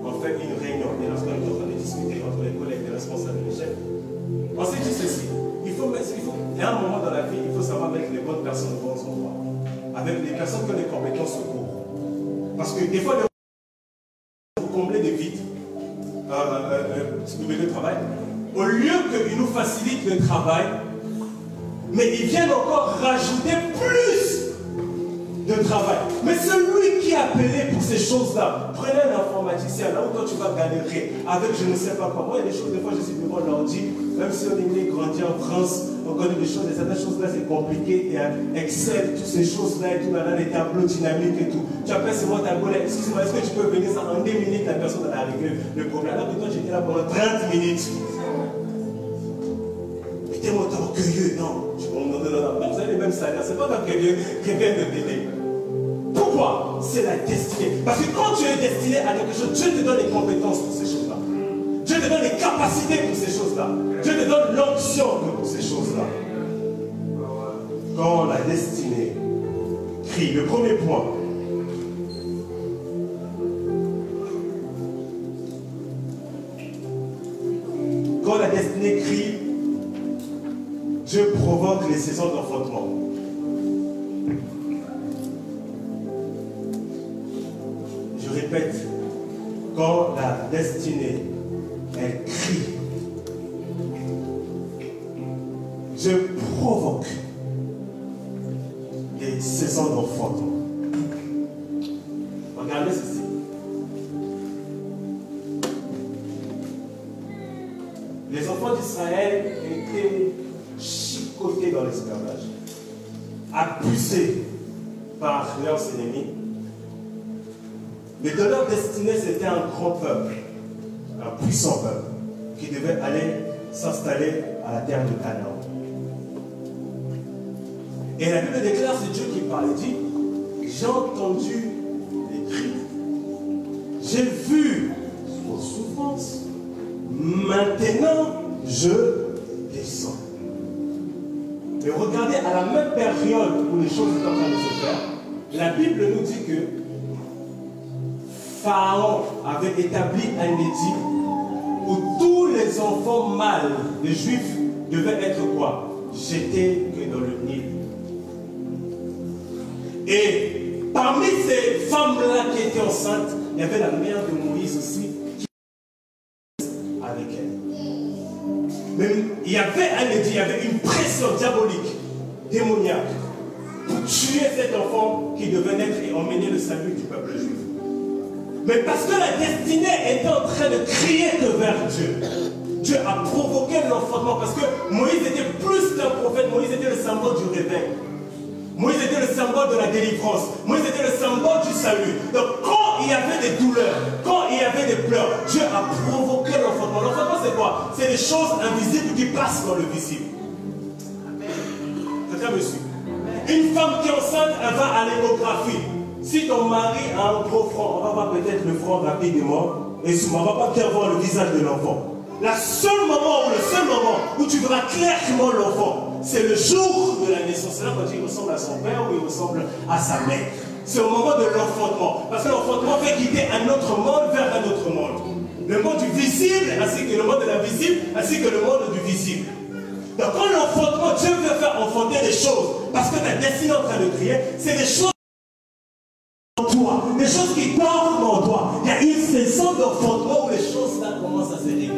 on fait une réunion, et lorsqu'on est en train de discuter entre les collègues, les responsables, les chefs, on s'est dit ceci. Il y a un moment dans la vie, il faut savoir mettre les bonnes personnes au bon endroit. Avec les personnes qui ont des compétences au cours. Parce que des fois, pour combler des vides, le milieu de travail, au lieu qu'ils nous facilitent le travail, mais ils viennent encore rajouter plus de travail. Mais celui qui est appelé pour ces choses-là, prenez un informaticien, là où toi tu vas galérer avec je ne sais pas quoi. Moi, il y a des choses, des fois je suis devant l'ordi, même si on est né, grandi en France, on connaît des choses, et certaines choses-là c'est compliqué, et Excel, toutes ces choses-là et tout, là, les tableaux dynamiques et tout. Tu appelles seulement ta collègue, excuse-moi, est-ce que tu peux venir ça en 2 minutes, la personne elle a réglé le problème. Alors que toi j'étais là pendant 30 minutes. Mais t'es mon orgueilleux, non. Vous avez les mêmes salaires, c'est pas orgueilleux qui vient de t'aider. Pourquoi? C'est la destinée. Parce que quand tu es destiné à quelque chose, Dieu te donne les compétences pour ces choses-là. Dieu te donne les capacités pour ces choses-là. Dieu te donne l'onction pour ces choses-là. Quand la destinée crie, le premier point. Quand la destinée crie, Dieu provoque les saisons d'enfantement. Je répète, quand la destinée, elle crie, Dieu provoque des saisons d'enfantement. Regardez ceci. Les enfants d'Israël étaient chicotés dans l'esclavage, abusés par leurs ennemis. Mais de leur destinée, c'était un grand peuple, un puissant peuple, qui devait aller s'installer à la terre de Canaan. Et la Bible déclare, c'est Dieu qui parle, il dit, j'ai entendu les cris, j'ai vu vos souffrances, maintenant je descends. Mais regardez, à la même période où les choses sont en train de se faire, la Bible nous dit que Pharaon avait établi un édit où tous les enfants mâles des Juifs devaient être quoi? Jetés que dans le Nil. Et parmi ces femmes-là qui étaient enceintes, il y avait la mère de Moïse aussi, qui était avec elle. Mais il y avait un édit, il y avait une pression diabolique, démoniaque, pour tuer cet enfant qui devait naître et emmener le salut du peuple juif. Mais parce que la destinée était en train de crier vers Dieu, Dieu a provoqué l'enfantement parce que Moïse était plus qu'un prophète, Moïse était le symbole du réveil. Moïse était le symbole de la délivrance. Moïse était le symbole du salut. Donc quand il y avait des douleurs, quand il y avait des pleurs, Dieu a provoqué l'enfantement. L'enfantement c'est quoi? C'est des choses invisibles qui passent dans le visible. Quelqu'un me suit? Une femme qui est enceinte, elle va à l'échographie. Si ton mari a un gros front, on va voir peut-être le front rapidement, et on ne va pas bien voir le visage de l'enfant. Le seul moment où tu verras clairement l'enfant, c'est le jour de la naissance. C'est là quand il ressemble à son père ou il ressemble à sa mère. C'est au moment de l'enfantement. Parce que l'enfantement fait quitter un autre monde vers un autre monde. Le monde du visible, ainsi que le monde de l'invisible, ainsi que le monde du visible. Donc quand l'enfantement, Dieu veut faire enfanter des choses, parce que ta destinée en train de crier, c'est des choses en toi, des choses qui dorment en toi. Il y a une saison d'enfantement où les choses là commencent à se réveiller.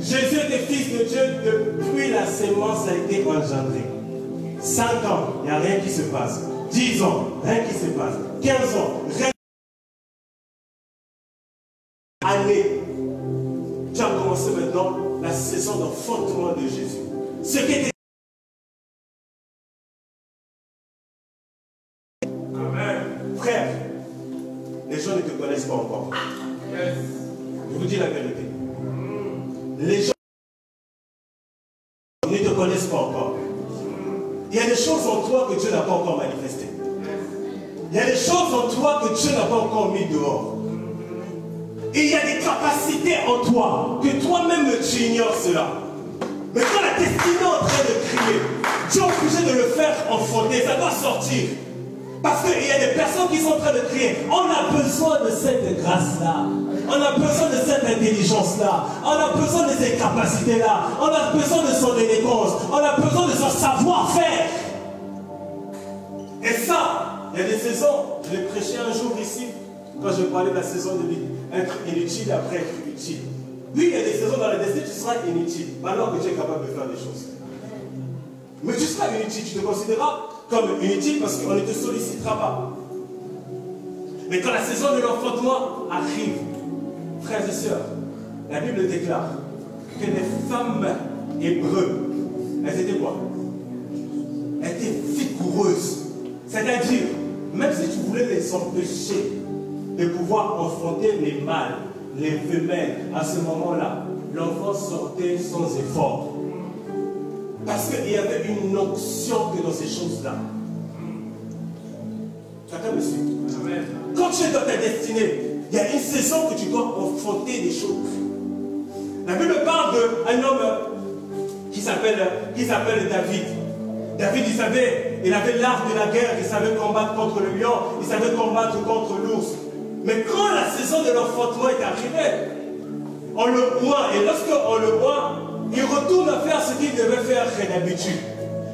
Jésus était fils de Dieu depuis la sémence a été engendrée. 5 ans, il n'y a rien qui se passe. 10 ans, rien qui se passe. 15 ans, rien. Année. Tu as commencé maintenant la saison d'enfantement de Jésus. Ce qui était. Amen. Frère, les gens ne te connaissent pas encore. Je vous dis la vérité. Les gens ne te connaissent pas encore. Il y a des choses en toi que Dieu n'a pas encore manifestées. Il y a des choses en toi que Dieu n'a pas encore mis dehors. Et il y a des capacités en toi que toi-même tu ignores cela. Mais quand la destinée est en train de crier, tu es obligé de le faire enfanter, ça doit sortir. Parce qu'il y a des personnes qui sont en train de crier. On a besoin de cette grâce-là. On a besoin de cette intelligence-là. On a besoin de ces capacités-là. On a besoin de son élégance. On a besoin de son savoir-faire. Et ça, il y a des saisons. Je l'ai prêché un jour ici, quand je parlais de la saison de être inutile après être utile. Oui, il y a des saisons dans la destinée, tu seras inutile, alors que tu es capable de faire des choses. Mais tu seras inutile, tu te considéreras comme inutile parce qu'on ne te sollicitera pas. Mais quand la saison de l'enfantement arrive, frères et sœurs, la Bible déclare que les femmes hébreues, elles étaient quoi? Elles étaient vigoureuses. C'est-à-dire, même si tu voulais les empêcher de pouvoir enfanter les mâles, les femelles, à ce moment-là, l'enfant sortait sans effort. Parce qu'il y avait une onction que dans ces choses-là. Chacun me suit. Quand tu es dans ta destinée, il y a une saison que tu dois enfanter des choses. La Bible parle d'un homme qui s'appelle David. David, il avait l'art de la guerre, il savait combattre contre le lion, il savait combattre contre l'ours. Mais quand la saison de l'enfantement est arrivée, on le voit, et lorsqu'on le voit, il retourne à faire ce qu'il devait faire d'habitude.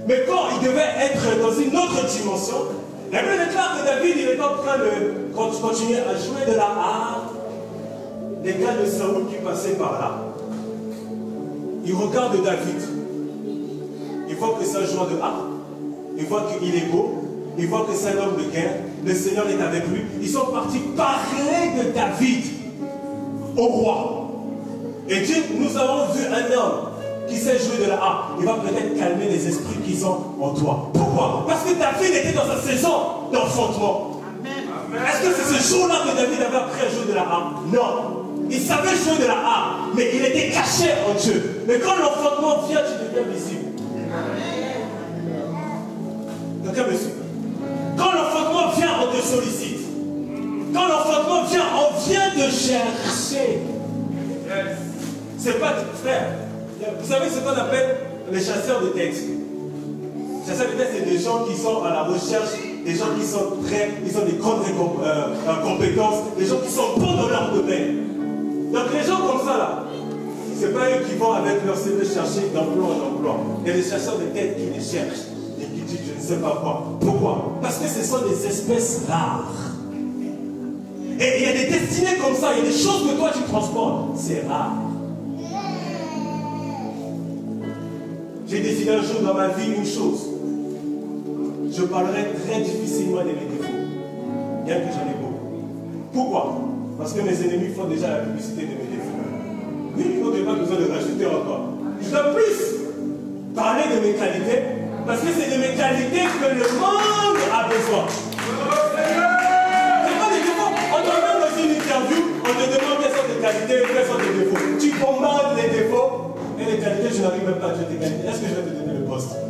Mais quand il devait être dans une autre dimension, la Bible déclare que David, il est en train de continuer à jouer de la harpe. Les gars de Saoul qui passaient par là, ils regardent David. Ils voient que c'est un joueur de harpe. Ils voient qu'il est beau. Ils voient que c'est un homme de guerre. Le Seigneur est avec lui. Ils sont partis parler de David au roi. Et Dieu, nous avons vu un homme qui sait jouer de la harpe. Il va peut-être calmer les esprits qui sont en toi. Pourquoi? Parce que David était dans sa saison d'enfantement. Est-ce que c'est ce jour-là que David avait appris à jouer de la harpe? Non. Il savait jouer de la harpe, mais il était caché en Dieu. Mais quand l'enfantement vient, tu deviens visible. Quelqu'un me suit? Quand l'enfantement vient, on te sollicite. Quand l'enfantement vient, on vient te chercher. C'est pas, frère, vous savez ce qu'on appelle les chasseurs de tête. Les chasseurs de tête, c'est des gens qui sont à la recherche, des gens qui sont prêts, ils ont des grandes compétences, des gens qui sont bons dans leur domaine. Donc les gens comme ça là, c'est pas eux qui vont avec leur CV chercher d'emploi en emploi. Il y a des chasseurs de tête qui les cherchent et qui disent je ne sais pas quoi. Pourquoi? Parce que ce sont des espèces rares. Et il y a des destinées comme ça, il y a des choses que toi tu transportes, c'est rare. J'ai décidé un jour dans ma vie une chose. Je parlerai très difficilement de mes défauts, bien que j'en ai beaucoup. Pourquoi? Parce que mes ennemis font déjà la publicité de mes défauts. Oui, ils n'ont pas besoin de rajouter encore. Je dois plus parler de mes qualités, parce que c'est de mes qualités que le monde a besoin. C'est pas des défauts. On te met dans une interview, on te demande quelles sont tes qualités et quels sont tes défauts. Tu commandes les défauts et les qualités, je n'arrive même pas à dire tes qualités. Est-ce que je vais te donner le poste?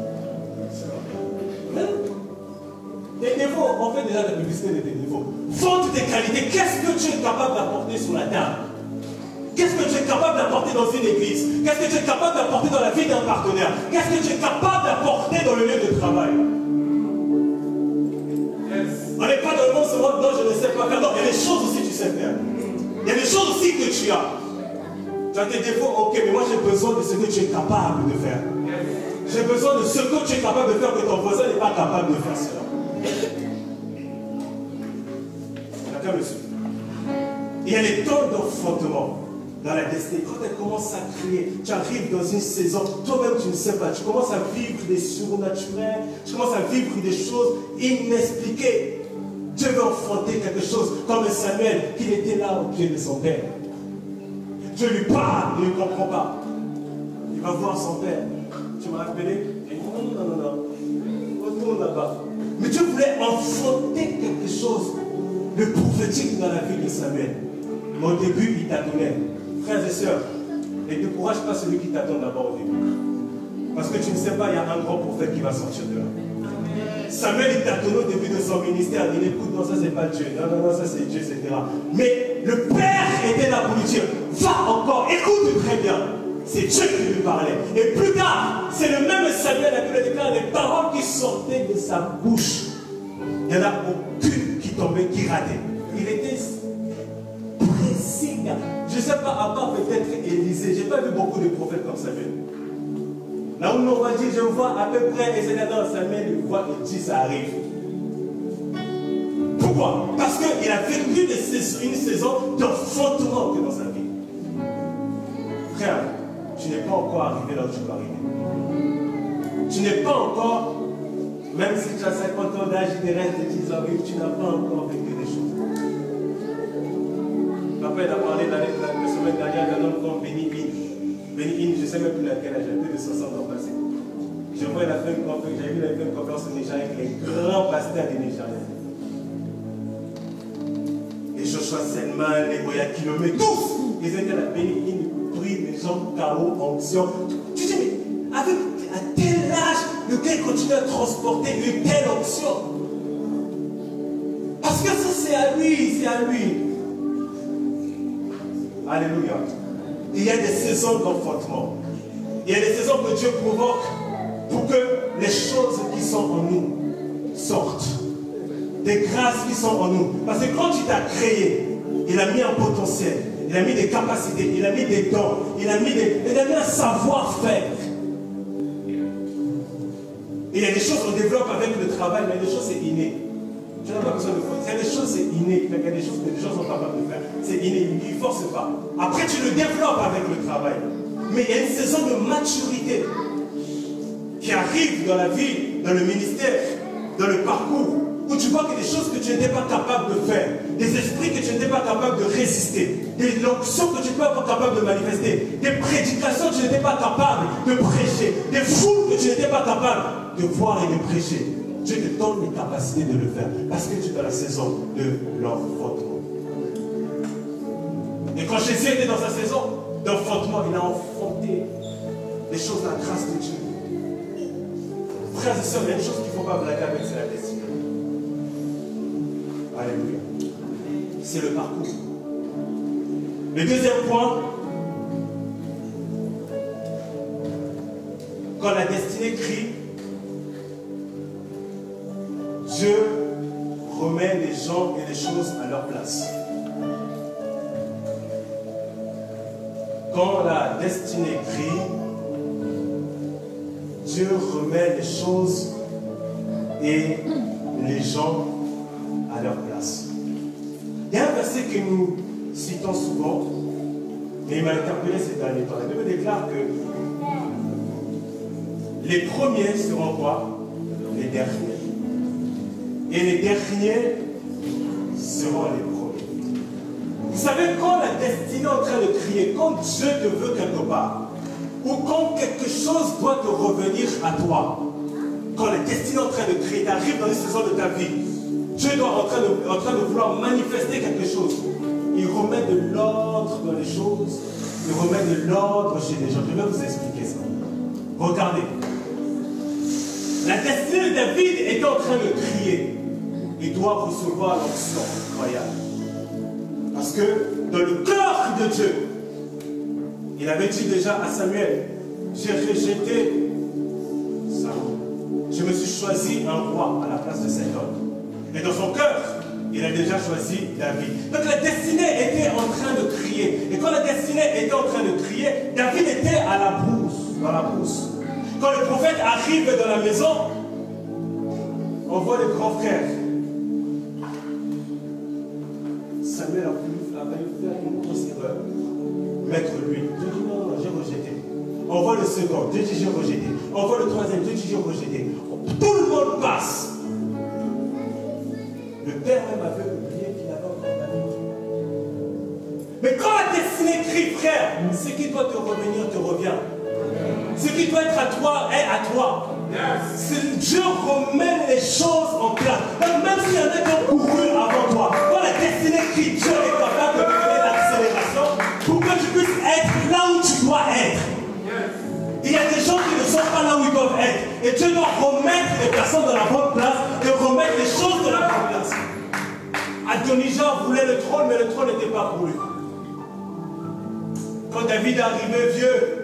Les défauts, on fait déjà la publicité de tes défauts. Fonde tes qualités. Qu'est-ce que tu es capable d'apporter sur la table? Qu'est-ce que tu es capable d'apporter dans une église? Qu'est-ce que tu es capable d'apporter dans la vie d'un partenaire? Qu'est-ce que tu es capable d'apporter dans le lieu de travail? On n'est pas dans le monde seulement, non, je ne sais pas faire. Non, il y a des choses aussi que tu sais faire. Il y a des choses aussi que tu as. Tu as tes défauts, ok, mais moi j'ai besoin de ce que tu es capable de faire. J'ai besoin de ce que tu es capable de faire que ton voisin n'est pas capable de faire cela. Chacun me suit. Il y a les temps d'enfantement. dans la destinée, quand elle commence à crier, tu arrives dans une saison, toi-même tu ne sais pas, tu commences à vivre des surnaturels, tu commences à vivre des choses inexpliquées. Dieu veut enfanter quelque chose, comme Samuel, qui était là au pied de son père. Dieu lui parle, il ne comprend pas. Il va voir son père. Tu m'as appelé? Il dit non, retourne là-bas. Mais Dieu voulait enfanter quelque chose de prophétique dans la vie de Samuel. Mais au début, il tâtonnait. Frères et sœurs, ne décourage pas celui qui t'attend d'abord au début. Parce que tu ne sais pas, il y a un grand prophète qui va sortir de là. Samuel, il tâtonnait au début de son ministère. Il écoute, non, ça c'est pas Dieu. Non, ça c'est Dieu, etc. Mais le Père était là pour lui dire, va encore, écoute très bien. C'est Dieu qui lui parlait. Et plus tard, c'est le même Samuel qui le déclare, les paroles qui sortaient de sa bouche. Il n'y en a aucune qui tombait, qui ratait. Il était précis. Je ne sais pas, à part peut-être Élisée. Je n'ai pas vu beaucoup de prophètes comme Samuel. Là où on va dire, je vois à peu près, et c'est là Samuel, il voit et dit, ça arrive. Pourquoi? Parce qu'il a vécu une saison d'enfantement dans sa vie. Frère, tu n'es pas encore arrivé là où tu peux arriver. Tu n'es pas encore, même si tu as 50 ans d'âge, il te reste 10 ans, tu n'as pas encore vécu des choses. Papa, il a parlé la semaine dernière d'un homme comme Benny Hinn. Benny Hinn, je ne sais même plus laquelle, j'ai plus de 60 ans passé. Je vois, il a fait une conférence, j'ai vu, il a fait une conférence au Nigeria avec les grands pasteurs des Nigériens. Les Joshua Selman, les Boyakilomé, tous, ils étaient là, Benny Hinn, les gens KO, onction. Tu dis, mais avec à tel âge, le gars continue à transporter une telle onction. Parce que ça, c'est à lui, c'est à lui. Alléluia. Il y a des saisons d'enfantement. Il y a des saisons que Dieu provoque pour que les choses qui sont en nous sortent. Des grâces qui sont en nous. Parce que quand il t'a créé, il a mis un potentiel. Il a mis des capacités, il a mis des dons, il a mis un savoir-faire. Et il y a des choses qu'on développe avec le travail, mais il y a des choses c'est inné. Tu n'as pas besoin de force. Il y a des choses c'est inné, il y a des choses que les gens sont capables de faire. C'est inné, il ne force pas. Après tu le développes avec le travail. Mais il y a une saison de maturité qui arrive dans la vie, dans le ministère, dans le parcours, où tu vois que des choses que tu n'étais pas capable de faire, des esprits que tu n'étais pas capable de résister, des locutions que tu n'étais pas capable de manifester, des prédications que tu n'étais pas capable de prêcher, des foules que tu n'étais pas capable de voir et de prêcher. Dieu te donne les capacités de le faire parce que tu es dans la saison de l'enfantement. Et quand Jésus était dans sa saison d'enfantement, il a enfanté les choses de la grâce de Dieu. Frères et sœurs, il y a une chose qu'il ne faut pas blaguer avec, c'est la destinée. Alléluia. C'est le parcours. Le deuxième point, quand la destinée crie, Dieu remet les gens et les choses à leur place. Quand la destinée crie, Dieu remet les choses et les gens à leur place. Il y a un verset que nous citons souvent, et il m'a interpellé ces derniers temps. La Bible déclare que les premiers seront quoi? Les derniers. Et les derniers seront les premiers. Vous savez, quand la destinée est en train de crier, quand Dieu te veut quelque part, ou quand quelque chose doit te revenir à toi, quand la destinée est en train de crier, tu arrives dans une saison de ta vie, Dieu est en train de vouloir manifester quelque chose. Il remet de l'ordre dans les choses, il remet de l'ordre chez les gens. Je vais vous expliquer ça. Regardez. La destinée de David est en train de crier. Il doit recevoir l'onction royale. Parce que dans le cœur de Dieu, il avait dit déjà à Samuel, j'ai rejeté Saül. Je me suis choisi un roi à la place de cet homme. Et dans son cœur, il a déjà choisi David. Donc la destinée était en train de crier. Et quand la destinée était en train de crier, David était à la brousse, dans la brousse. Quand le prophète arrive dans la maison, on voit les grands frères. Samuel a failli faire une grosse erreur. mettre l'huile. Dieu dit non, non, j'ai rejeté. On voit le second, Dieu dit j'ai rejeté. On voit le troisième, Dieu dit j'ai rejeté. Tout le monde passe. Le Père même avait oublié qu'il avait encore la vie. Mais quand la destinée crie, frère, ce qui doit te revenir te revient. Ce qui doit être à toi est à toi. Dieu remet les choses en place. Donc même s'il y en a qui ont couru avant toi, quand la destinée crie, Dieu est capable de donner l'accélération pour que tu puisses être là où tu dois être. Il y a des gens qui ne sont pas là où ils doivent être. Et Dieu doit remettre les personnes dans la bonne place et remettre les choses dans la bonne place. Adonijah voulait le trône, mais le trône n'était pas pour lui. Quand David est arrivé vieux,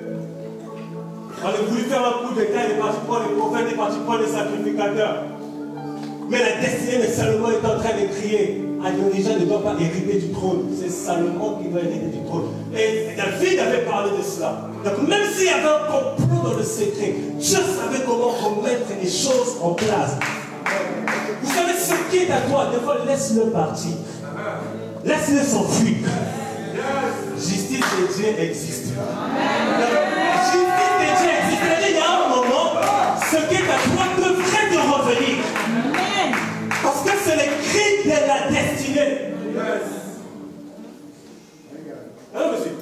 on a voulu faire un coup d'état, il est parti prendre les prophètes, il est parti prendre les sacrificateurs. Mais la destinée de Salomon est en train de crier. Adonijah ne doit pas hériter du trône. C'est Salomon qui doit hériter du trône. Et David avait parlé de cela. Donc même s'il y avait un complot dans le secret, Dieu savait comment remettre les choses en place. Vous savez ce qui est à toi, des fois laisse-le partir. Laisse-le s'enfuir. Justice de Dieu existe. Justice de Dieu existe. Il y a un moment, ce qui est à toi devrait te revenir. Parce que c'est le cri de la destinée. Alors monsieur,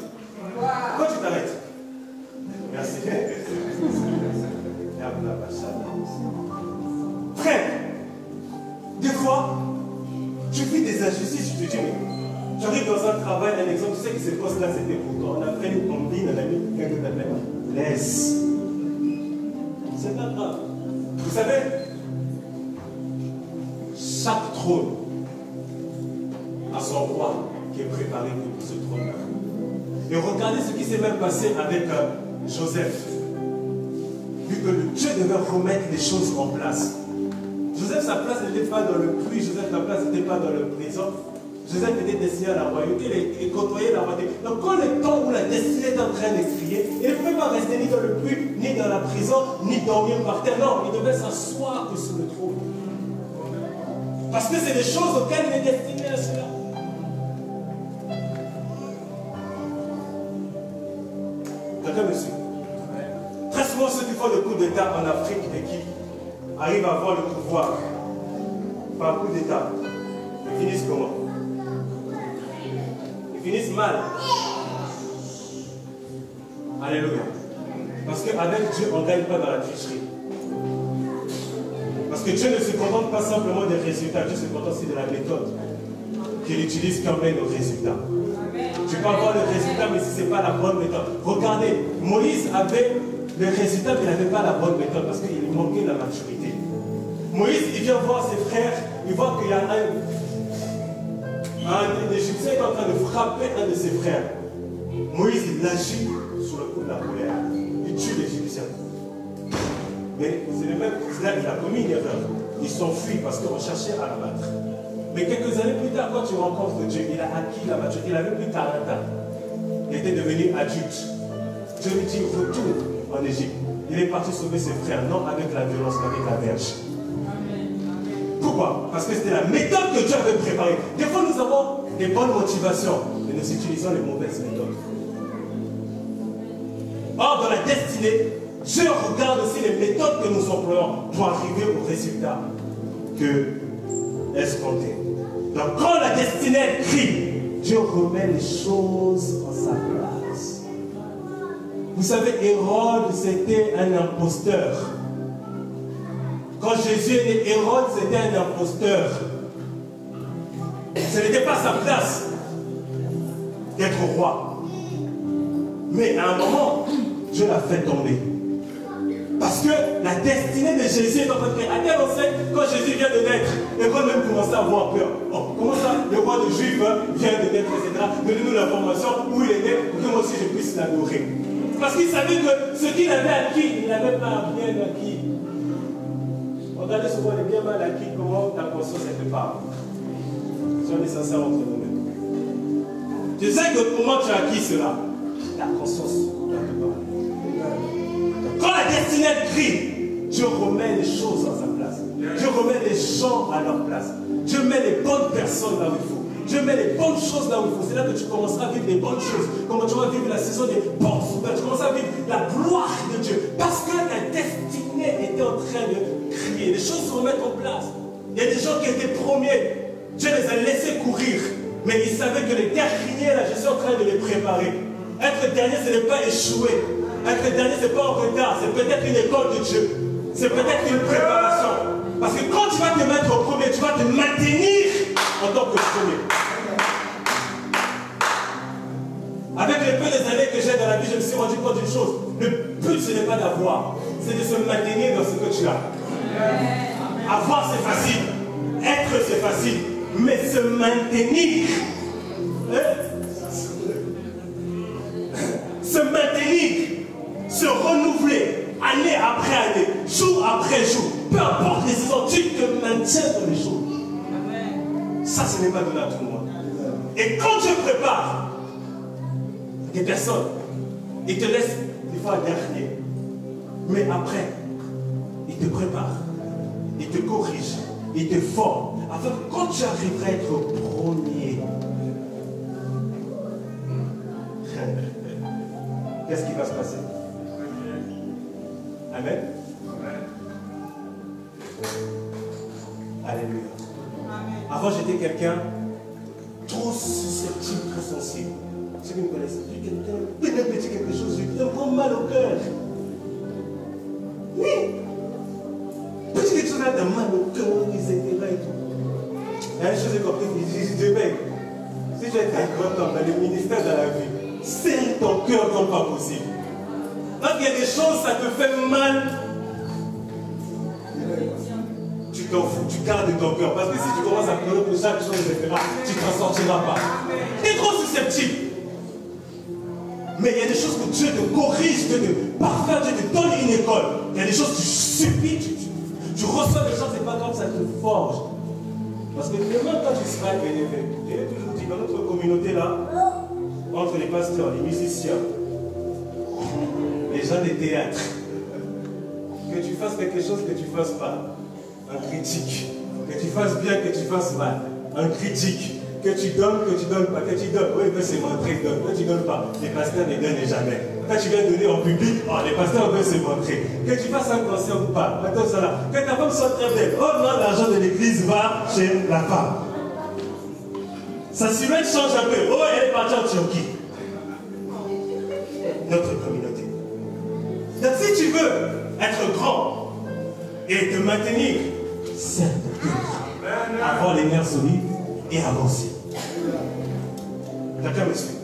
pourquoi tu t'arrêtes? Merci. Frère, des fois, tu vis des injustices, je te dis, j'arrive dans un travail, un exemple, tu sais que ce poste-là, c'était pour toi. On a fait une combine, on a mis quelqu'un d'autre là. Laisse. C'est pas grave. Vous savez, chaque trône a son roi qui est préparé pour ce trône-là. Et regardez ce qui s'est même passé avec Joseph. Vu que Dieu devait remettre les choses en place. Joseph, sa place n'était pas dans le puits, Joseph, sa place n'était pas dans le prison. Joseph était destiné à la royauté, il côtoyait la royauté. Donc quand le temps où la destinée est en train de crier, il ne pouvait pas rester ni dans le puits, ni dans la prison, ni dormir par terre. Non, il devait s'asseoir que sur le trône. Parce que c'est des choses auxquelles il est destiné à cela. Quelqu'un me suit. Très souvent, ceux qui font le coup d'État en Afrique et qui arrivent à avoir le pouvoir par coup d'État, ils finissent comment? Ils finissent mal. Alléluia. Parce qu'avec Dieu, on ne gagne pas dans la tricherie. Parce que Dieu ne se contente pas simplement des résultats, Dieu se contente aussi de la méthode qu'il utilise qui emmène au résultat. Tu peux avoir le résultat, mais si ce n'est pas la bonne méthode. Regardez, Moïse avait le résultat, mais il n'avait pas la bonne méthode parce qu'il manquait de la maturité. Moïse, il vient voir ses frères, il voit qu'il y a un Égyptien qui est en train de frapper un de ses frères. Moïse, il l'agit sur le coup de la colère. Il tue l'Égyptien. Mais c'est le même, là, il a commis une erreur. Il s'enfuit parce qu'on cherchait à l'abattre. Mais quelques années plus tard, quand tu rencontres Dieu, il a acquis la maturité. Il avait plus de 40 ans. Il était devenu adulte. Dieu lui dit, retourne en Égypte. Il est parti sauver ses frères, non avec la violence, mais avec la verge. Pourquoi? Parce que c'était la méthode que Dieu avait préparée. Des fois, nous avons des bonnes motivations, mais nous utilisons les mauvaises méthodes. Or, dans la destinée, Dieu regarde aussi les méthodes que nous employons pour arriver au résultat que escompté. Donc, quand la destinée crie, Dieu remet les choses en sa place. Vous savez, Hérode, c'était un imposteur. Quand Jésus est né, Hérode, c'était un imposteur. Ce n'était pas sa place d'être roi. Mais à un moment, Dieu l'a fait tomber. Parce que la destinée de Jésus est en train de créer. À quel on sait, quand Jésus vient de naître, Hérode même commençait à avoir peur. Oh, comment ça, le roi de Juifs vient de naître, etc. Donnez-nous l'information où il est né pour que moi aussi je puisse l'adorer. Parce qu'il savait que ce qu'il avait acquis, il n'avait pas bien acquis. Regardez souvent les bien mal acquis, comment ta conscience elle te parle. Si on est sincère entre nous-mêmes. Tu sais que comment tu as acquis cela, ta conscience doit te parler. Quand la destinée crie, Dieu remet les choses à sa place. Dieu remet les gens à leur place. Dieu met les bonnes personnes là où il faut. Dieu met les bonnes choses là où il faut. C'est là que tu commenceras à vivre les bonnes choses. Comment tu vas vivre la saison des bonnes choses. Tu commences à vivre la gloire de Dieu. Parce que ta destinée était en train de crier. Les choses se remettent en place. Il y a des gens qui étaient premiers. Dieu les a laissés courir. Mais ils savaient que les derniers, là, je suis en train de les préparer. Être dernier, ce n'est pas échouer. Être dernier, ce n'est pas en retard. C'est peut-être une école de Dieu. C'est peut-être une préparation. Parce que quand tu vas te mettre au premier, tu vas te maintenir en tant que premier. Avec les peu des années que j'ai dans la vie, je me suis rendu compte d'une chose. Le but, ce n'est pas d'avoir. C'est de se maintenir dans ce que tu as. Avoir, c'est facile. Être, c'est facile. Mais se maintenir, se maintenir, se renouveler, année après année, jour après jour, peu importe les saisons, tu te maintiens dans les jours. Ça, ce n'est pas donné à tout le monde. Et quand tu prépares des personnes, ils te laissent des fois dernier, mais après, ils te préparent, ils te corrigent, ils te forment, afin que quand tu arriveras à être premier, qu'est-ce qui va se passer? Amen. Alléluia. Avant, j'étais quelqu'un trop susceptible, trop sensible. Ceux qui me connaissent, je suis quelqu'un, dès que je dis quelque chose, je me prends mal au cœur. Oui. Petit quelque chose là, t'as mal au cœur, etc. et tout. Il y a une chose que j'ai compris, je dis, mec, si tu es un grand homme dans le ministère de la vie, serre ton cœur comme pas possible. Parce qu'il y a des choses, ça te fait mal. Tu t'en fous, tu gardes ton cœur. Parce que si tu commences à pleurer pour chaque chose, etc., tu ne t'en sortiras pas. Tu es trop susceptible. Mais il y a des choses que Dieu te corrige, Dieu te parfait, Dieu te donne une école. Il y a des choses que tu subis, tu reçois des choses, c'est pas comme ça te forge. Parce que demain, quand tu seras élevé, j'ai toujours dit dans notre communauté là, entre les pasteurs, les musiciens, les gens des théâtres, que tu fasses quelque chose, que tu fasses pas, un critique, que tu fasses bien, que tu fasses mal, un critique, que tu donnes pas, que tu donnes, oui, c'est montré, donne, que tu donnes pas, les pasteurs ne donnent jamais. Quand tu viens donner en public, oh, les pasteurs veulent se montrer. Que tu fasses un concert ou pas, attends ça là, que ta femme soit très belle, oh non, l'argent de l'église va chez la femme. Sa silhouette change un peu, oh, elle est partie en Turquie. Notre communauté. Donc si tu veux être grand et te maintenir, serre ton cœur, avoir les nerfs solides et avancer. Quelqu'un me suit.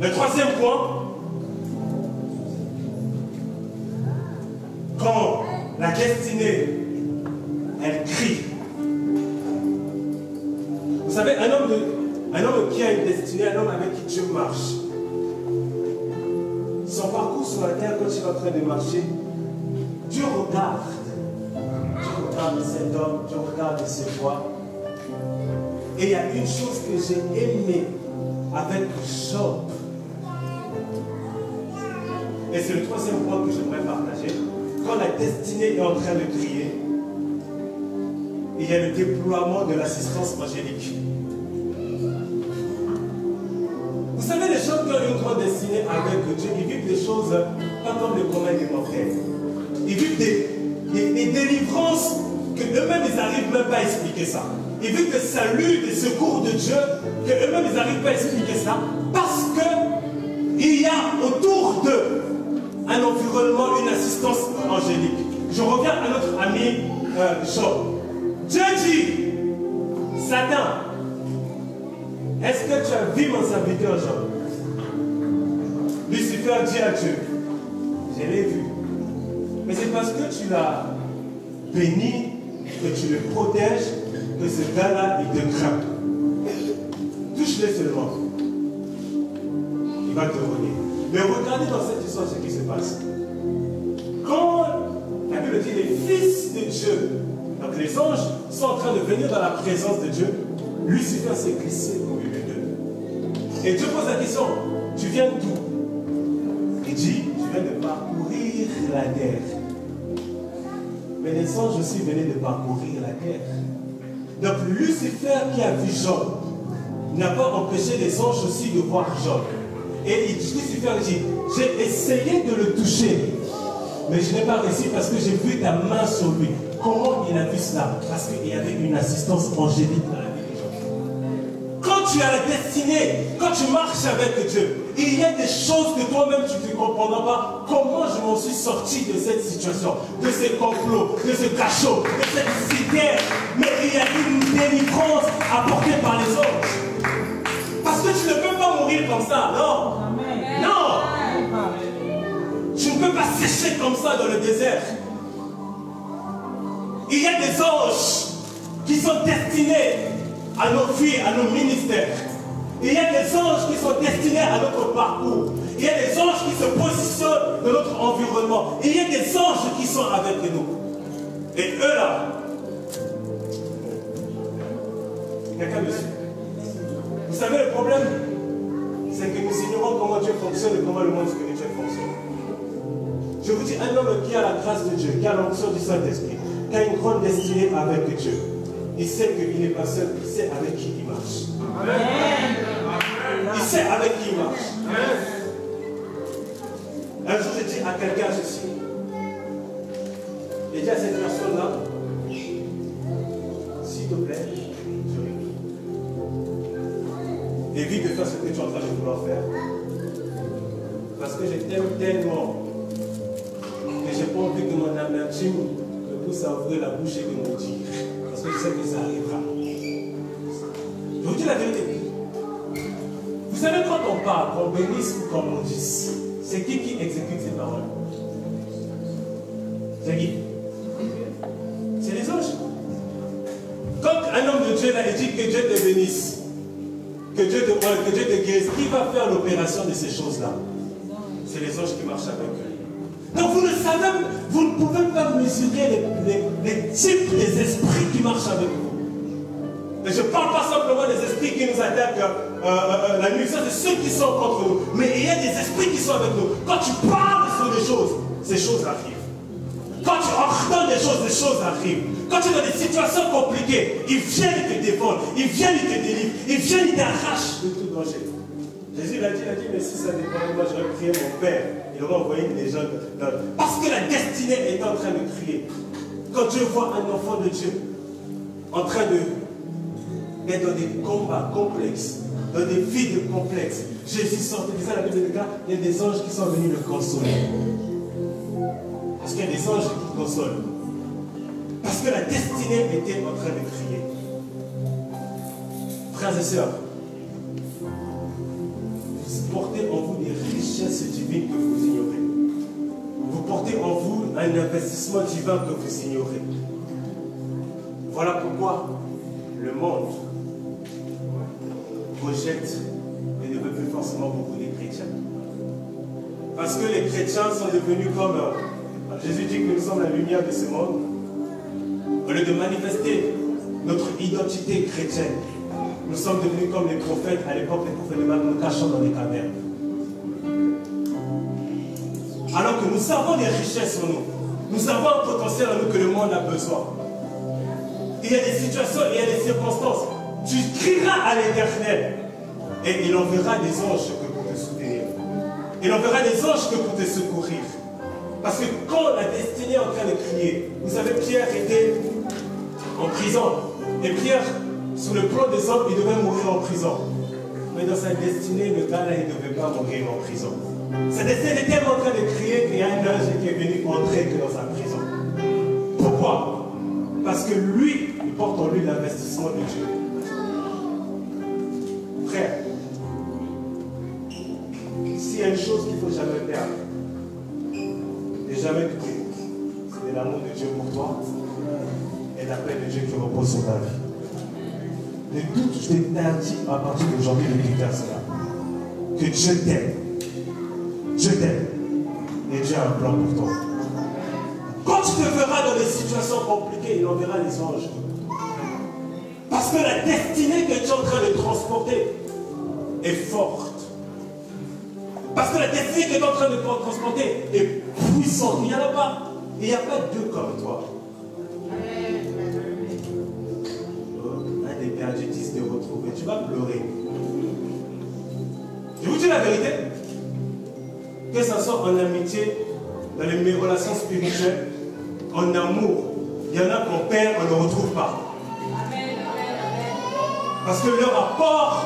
Le troisième point, quand la destinée, elle crie. Vous savez, un homme qui a une destinée, un homme avec qui Dieu marche, son parcours sur la terre, quand il est en train de marcher, Dieu regarde cet homme, Dieu regarde ses voies. Et il y a une chose que j'ai aimée avec Job. Et c'est le troisième point que j'aimerais partager. Quand la destinée est en train de crier, il y a le déploiement de l'assistance angélique. Vous savez, les gens qui ont une grande destinée avec Dieu, ils vivent des choses pas comme les communs des mortels. Ils vivent des délivrances que eux-mêmes, ils n'arrivent même pas à expliquer ça. Ils vivent des saluts, des secours de Dieu, que eux-mêmes, ils n'arrivent pas à expliquer ça, parce qu'il y a autour d'eux un environnement, une assistance angélique. Je reviens à notre ami Job. Dieu dit, Satan, est-ce que tu as vu mon serviteur Job? Lucifer dit à Dieu, je l'ai vu. Mais c'est parce que tu l'as béni, que tu le protèges, que ce gars-là, il te craint. Touche-le seulement. Il va te revenir. Mais regardez dans cette histoire ce qui se passe. Quand la Bible dit les fils de Dieu, donc les anges sont en train de venir dans la présence de Dieu, Lucifer s'est glissé au milieu d'eux. Et Dieu pose la question, tu viens d'où? Il dit, je viens de parcourir la terre. Mais les anges aussi venaient de parcourir la terre. Donc Lucifer qui a vu Job n'a pas empêché les anges aussi de voir Job. Et Lucifer dit, j'ai essayé de le toucher, mais je n'ai pas réussi parce que j'ai vu ta main sur lui. Comment il a vu cela? Parce qu'il y avait une assistance angélique dans la vie de Job. Quand tu as la destinée, quand tu marches avec Dieu, il y a des choses que toi-même tu ne comprends pas. Comment je m'en suis sorti de cette situation, de ces complots, de ce cachot, de cette cité. Mais il y a une délivrance apportée par les anges. Parce que tu ne peux pas mourir comme ça, non. Non. Tu ne peux pas sécher comme ça dans le désert. Il y a des anges qui sont destinés à nos vies, à nos ministères. Il y a des anges qui sont destinés à notre parcours. Il y a des anges qui se positionnent dans notre environnement. Il y a des anges qui sont avec nous. Et eux là, quelqu'un me suit. Vous savez le problème, c'est que nous ignorons comment Dieu fonctionne et comment le monde spirituel fonctionne. Je vous dis, un homme qui a la grâce de Dieu, qui a l'onction du Saint-Esprit, qui a une grande destinée avec Dieu, il sait qu'il n'est pas seul, il sait avec qui il marche. Il sait avec qui il marche. Un jour, j'ai dit à quelqu'un ceci. J'ai dit à cette personne-là, s'il te plaît, évite de faire ce que tu es en train de vouloir faire. Parce que je t'aime tellement que je n'ai pas envie que mon amertume me pousse à ouvrir la bouche et de me dire. Parce que je sais que ça arrivera. Je vous dis la vérité. Vous savez, quand on parle, qu'on bénisse ou qu'on maudisse, c'est qui exécute ces paroles? C'est qui? C'est les anges. Quand un homme de Dieu là, il dit que Dieu te bénisse, que Dieu te guérisse, qui va faire l'opération de ces choses-là? C'est les anges qui marchent avec eux. Donc vous ne savez, vous ne pouvez pas mesurer les types des esprits qui marchent avec vous. Et je ne parle pas simplement des esprits qui nous attaquent la nuit, ça c'est ceux qui sont contre nous. Mais il y a des esprits qui sont avec nous. Quand tu parles sur des choses, ces choses arrivent. Quand tu ordonnes des choses arrivent. Quand tu es dans des situations compliquées, ils viennent te défendre, ils viennent te délivrer, ils viennent t'arracher de tout danger. Jésus l'a dit, mais si ça dépendait, moi j'aurais prié mon Père, il aurait envoyé des gens. Parce que la destinée est en train de crier. Quand Dieu voit un enfant de Dieu en train d'être dans des combats complexes, dans des vides complexes, Jésus sortait, disait la Bible de cas, il y a des anges qui sont venus le consoler. Parce qu'il y a des anges qui consolent. Parce que la destinée était en train de crier. Frères et sœurs, vous portez en vous des richesses divines que vous ignorez. Vous portez en vous un investissement divin que vous ignorez. Voilà pourquoi le monde rejette et ne veut plus forcément beaucoup des chrétiens. Parce que les chrétiens sont devenus comme... Jésus dit que nous sommes la lumière de ce monde. Au lieu de manifester notre identité chrétienne, nous sommes devenus comme les prophètes, à l'époque des prophètes de Baal, nous cachons dans les cavernes. Alors que nous avons des richesses en nous. Nous avons un potentiel en nous que le monde a besoin. Il y a des situations, il y a des circonstances. Tu crieras à l'Éternel et il enverra des anges que pour te soutenir. Il enverra des anges que pour te secourir. Parce que quand la destinée est en train de crier, vous savez, Pierre était en prison. Et Pierre, sous le plan des hommes, il devait mourir en prison. Mais dans sa destinée, le gars-là, il ne devait pas mourir en prison. Sa destinée était tellement en train de crier qu'il y a un ange qui est venu entrer que dans sa prison. Pourquoi? Parce que lui, il porte en lui l'investissement de Dieu. Frère, s'il y a une chose qu'il ne faut jamais perdre, et jamais douter, c'est l'amour de Dieu pour toi et la paix de Dieu qui repose sur ta vie. Ne doute, je t'interdis à partir d'aujourd'hui de dire cela. Que Dieu t'aime. Dieu t'aime. Et Dieu a un plan pour toi. Quand tu te verras dans des situations compliquées, il enverra les anges. Parce que la destinée que tu es en train de transporter est forte. Parce que la destinée que tu es en train de transporter est puissante. Il n'y en a pas. Il n'y a pas deux comme toi. mais tu vas pleurer. Je vous dis la vérité. Que ce soit en amitié, dans les relations spirituelles, en amour, il y en a qu'on perd, on ne retrouve pas. Parce que leur apport,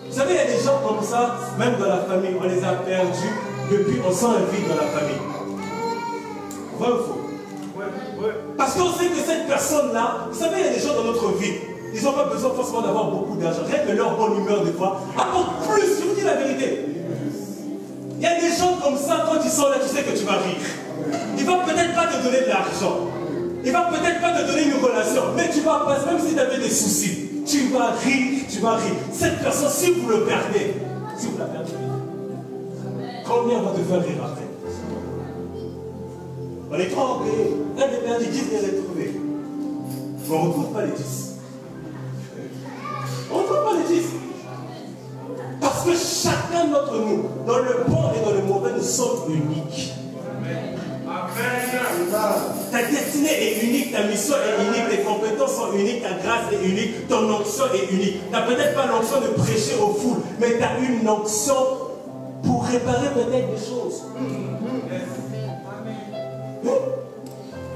vous savez, il y a des gens comme ça, même dans la famille, on les a perdus, depuis on sent un vide dans la famille. Vrai ou faux? Parce qu'on sait que cette personne-là, vous savez, il y a des gens dans notre vie, ils n'ont pas besoin forcément d'avoir beaucoup d'argent, rien que leur bonne humeur des fois, apporte plus, je vous dis la vérité. Il y a des gens comme ça, quand ils sont là, tu sais que tu vas rire. Il ne va peut-être pas te donner de l'argent, il ne va peut-être pas te donner une relation, mais tu vas passer, même si tu avais des soucis, tu vas rire, tu vas rire. Cette personne, si vous le perdez, si vous la perdez, combien va te faire rire après? On est trois orgueilleux. Un des perdus, 10 vient d'être trouvé. Mais on ne retrouve pas les 10. On ne retrouve pas les 10. Parce que chacun d'entre nous, dans le bon et dans le mauvais, nous sommes uniques. Ta destinée est unique, ta mission est unique, tes compétences sont uniques, ta grâce est unique, ton onction est unique. Tu n'as peut-être pas l'onction de prêcher aux foules, mais tu as une onction pour réparer peut-être des choses.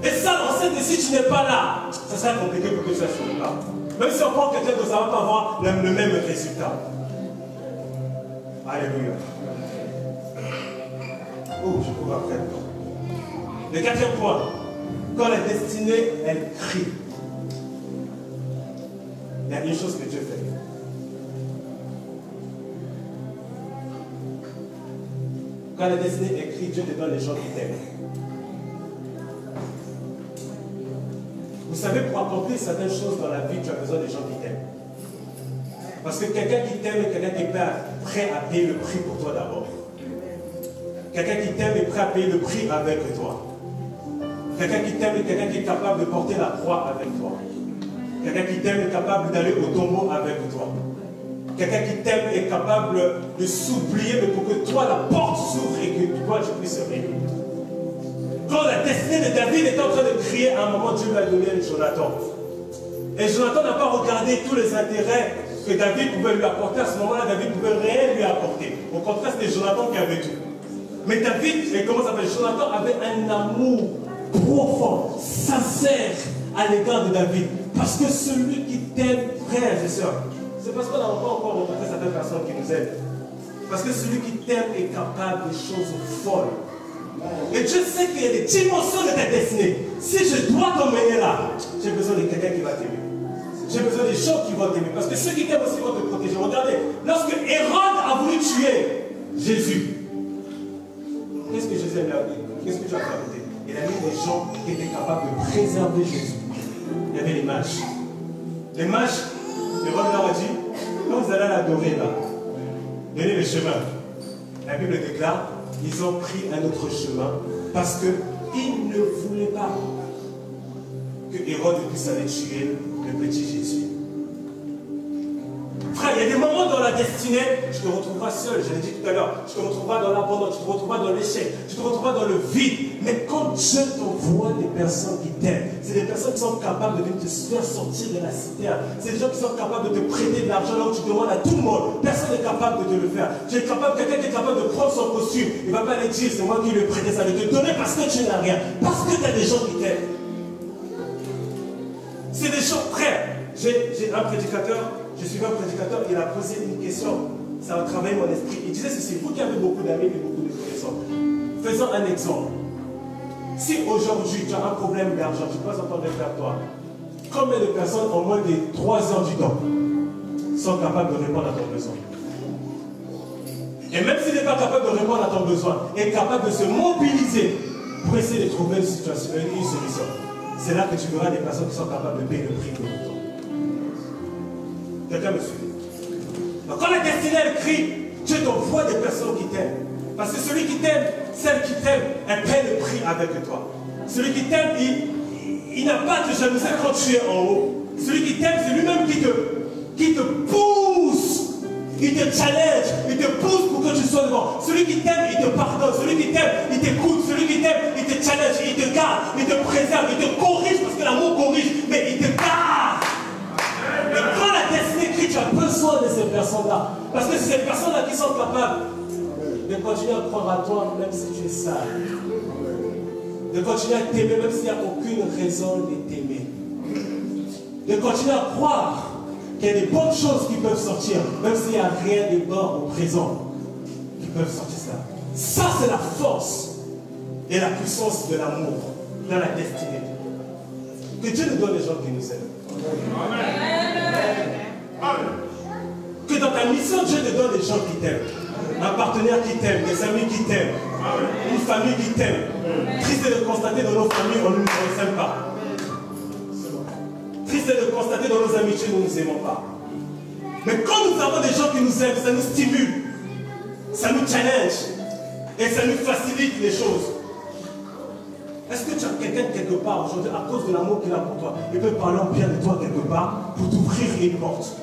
Et ça, on sait que si tu n'es pas là, ça sera compliqué pour que tu sois sur le pas. Même si on prend quelqu'un d'autre, ça ne va pas avoir le même résultat. Alléluia. Oh, je cours après. Le quatrième point, quand la destinée, elle crie, il y a une chose que Dieu fait. Quand la destinée est crie, Dieu te donne les gens qui t'aiment. Vous savez, pour accomplir certaines choses dans la vie, tu as besoin des gens qui t'aiment. Parce que quelqu'un qui t'aime est quelqu'un qui est prêt à payer le prix pour toi d'abord. Quelqu'un qui t'aime est prêt à payer le prix avec toi. Quelqu'un qui t'aime est quelqu'un qui est capable de porter la croix avec toi. Quelqu'un qui t'aime est capable d'aller au tombeau avec toi. Quelqu'un qui t'aime est capable de s'oublier, mais pour que toi, la porte s'ouvre et que toi, tu puisses régner. Quand la destinée de David était en train de crier, à un moment, Dieu lui a donné Jonathan. Et Jonathan n'a pas regardé tous les intérêts que David pouvait lui apporter. À ce moment-là, David ne pouvait rien lui apporter. Au contraire, c'était Jonathan qui avait tout. Mais David, et comment ça s'appelle, Jonathan avait un amour profond, sincère à l'égard de David. Parce que celui qui t'aime, frères et sœurs, c'est parce qu'on n'a pas encore rencontré certaines personnes qui nous aiment. Parce que celui qui t'aime est capable de choses folles. Et Dieu sait qu'il y a des dimensions de ta destinée. Si je dois t'emmener là, j'ai besoin de quelqu'un qui va t'aimer. J'ai besoin des gens qui vont t'aimer. Parce que ceux qui t'aiment aussi vont te protéger. Regardez, lorsque Hérode a voulu tuer Jésus, qu'est-ce que Jésus a dit? Qu'est-ce que tu as fait? Il a mis des gens qui étaient capables de préserver Jésus. Il y avait les mages. Les mages, Hérode leur a dit, quand vous allez l'adorer là, donnez le chemin. La Bible déclare, ils ont pris un autre chemin parce qu'ils ne voulaient pas que Hérode puisse aller tuer le petit Jésus. Frère, il y a des moments dans la destinée, tu te retrouveras seul, je l'ai dit tout à l'heure, tu te retrouveras dans l'abandon, tu te retrouveras dans l'échec, tu te retrouveras dans le vide. Mais quand Dieu t'envoie des personnes qui t'aiment, c'est des personnes qui sont capables de te faire sortir de la citerne. C'est des gens qui sont capables de te prêter de l'argent là où tu demandes à tout le monde. Personne n'est capable de te le faire. Tu es capable, quelqu'un qui est capable de prendre son costume, il ne va pas aller dire c'est moi qui lui ai prêté ça, de te donner parce que tu n'as rien, parce que tu as des gens qui t'aiment. C'est des gens, frère. J'ai un prédicateur. Je suis un prédicateur, il a posé une question, ça a travaillé mon esprit. Il disait ceci, vous qui avez beaucoup d'amis et beaucoup de connaissances, faisons un exemple. Si aujourd'hui tu as un problème d'argent, tu passes ton répertoire, combien de personnes en moins de 3 heures du temps sont capables de répondre à ton besoin? Et même s'il n'est pas capable de répondre à ton besoin, il est capable de se mobiliser pour essayer de trouver une solution. C'est là que tu verras des personnes qui sont capables de payer le prix de ton temps. Quelqu'un me suit. Donc quand la destinée elle crie, Dieu t'envoie des personnes qui t'aiment. Parce que celui qui t'aime, celle qui t'aime, elle paie le prix avec toi. Celui qui t'aime, il n'a pas de jalousie quand tu es en haut. Celui qui t'aime, c'est lui-même qui te pousse. Il te challenge, il te pousse pour que tu sois devant. Celui qui t'aime, il te pardonne. Celui qui t'aime, il t'écoute. Celui qui t'aime, il te challenge, il te garde, il te préserve, il te corrige parce que l'amour corrige, mais il te garde. Et quand la destinée crie, personnes-là. Parce que c'est ces personnes-là qui sont capables de continuer à croire à toi, même si tu es sale. De continuer à t'aimer, même s'il n'y a aucune raison de t'aimer. De continuer à croire qu'il y a des bonnes choses qui peuvent sortir, même s'il n'y a rien de bon au présent qui peuvent sortir ça. Ça, c'est la force et la puissance de l'amour dans la destinée. Que Dieu nous donne les gens qui nous aiment. Amen. Que dans ta mission, Dieu te donne des gens qui t'aiment. Un partenaire qui t'aime, des amis qui t'aiment, une famille qui t'aime. Triste de constater dans nos familles, on ne nous aime pas. Triste de constater dans nos amitiés, nous ne nous aimons pas. Mais quand nous avons des gens qui nous aiment, ça nous stimule, ça nous challenge et ça nous facilite les choses. Est-ce que tu as quelqu'un quelque part aujourd'hui, à cause de l'amour qu'il a pour toi, il peut parler en bien de toi quelque part pour t'ouvrir une porte?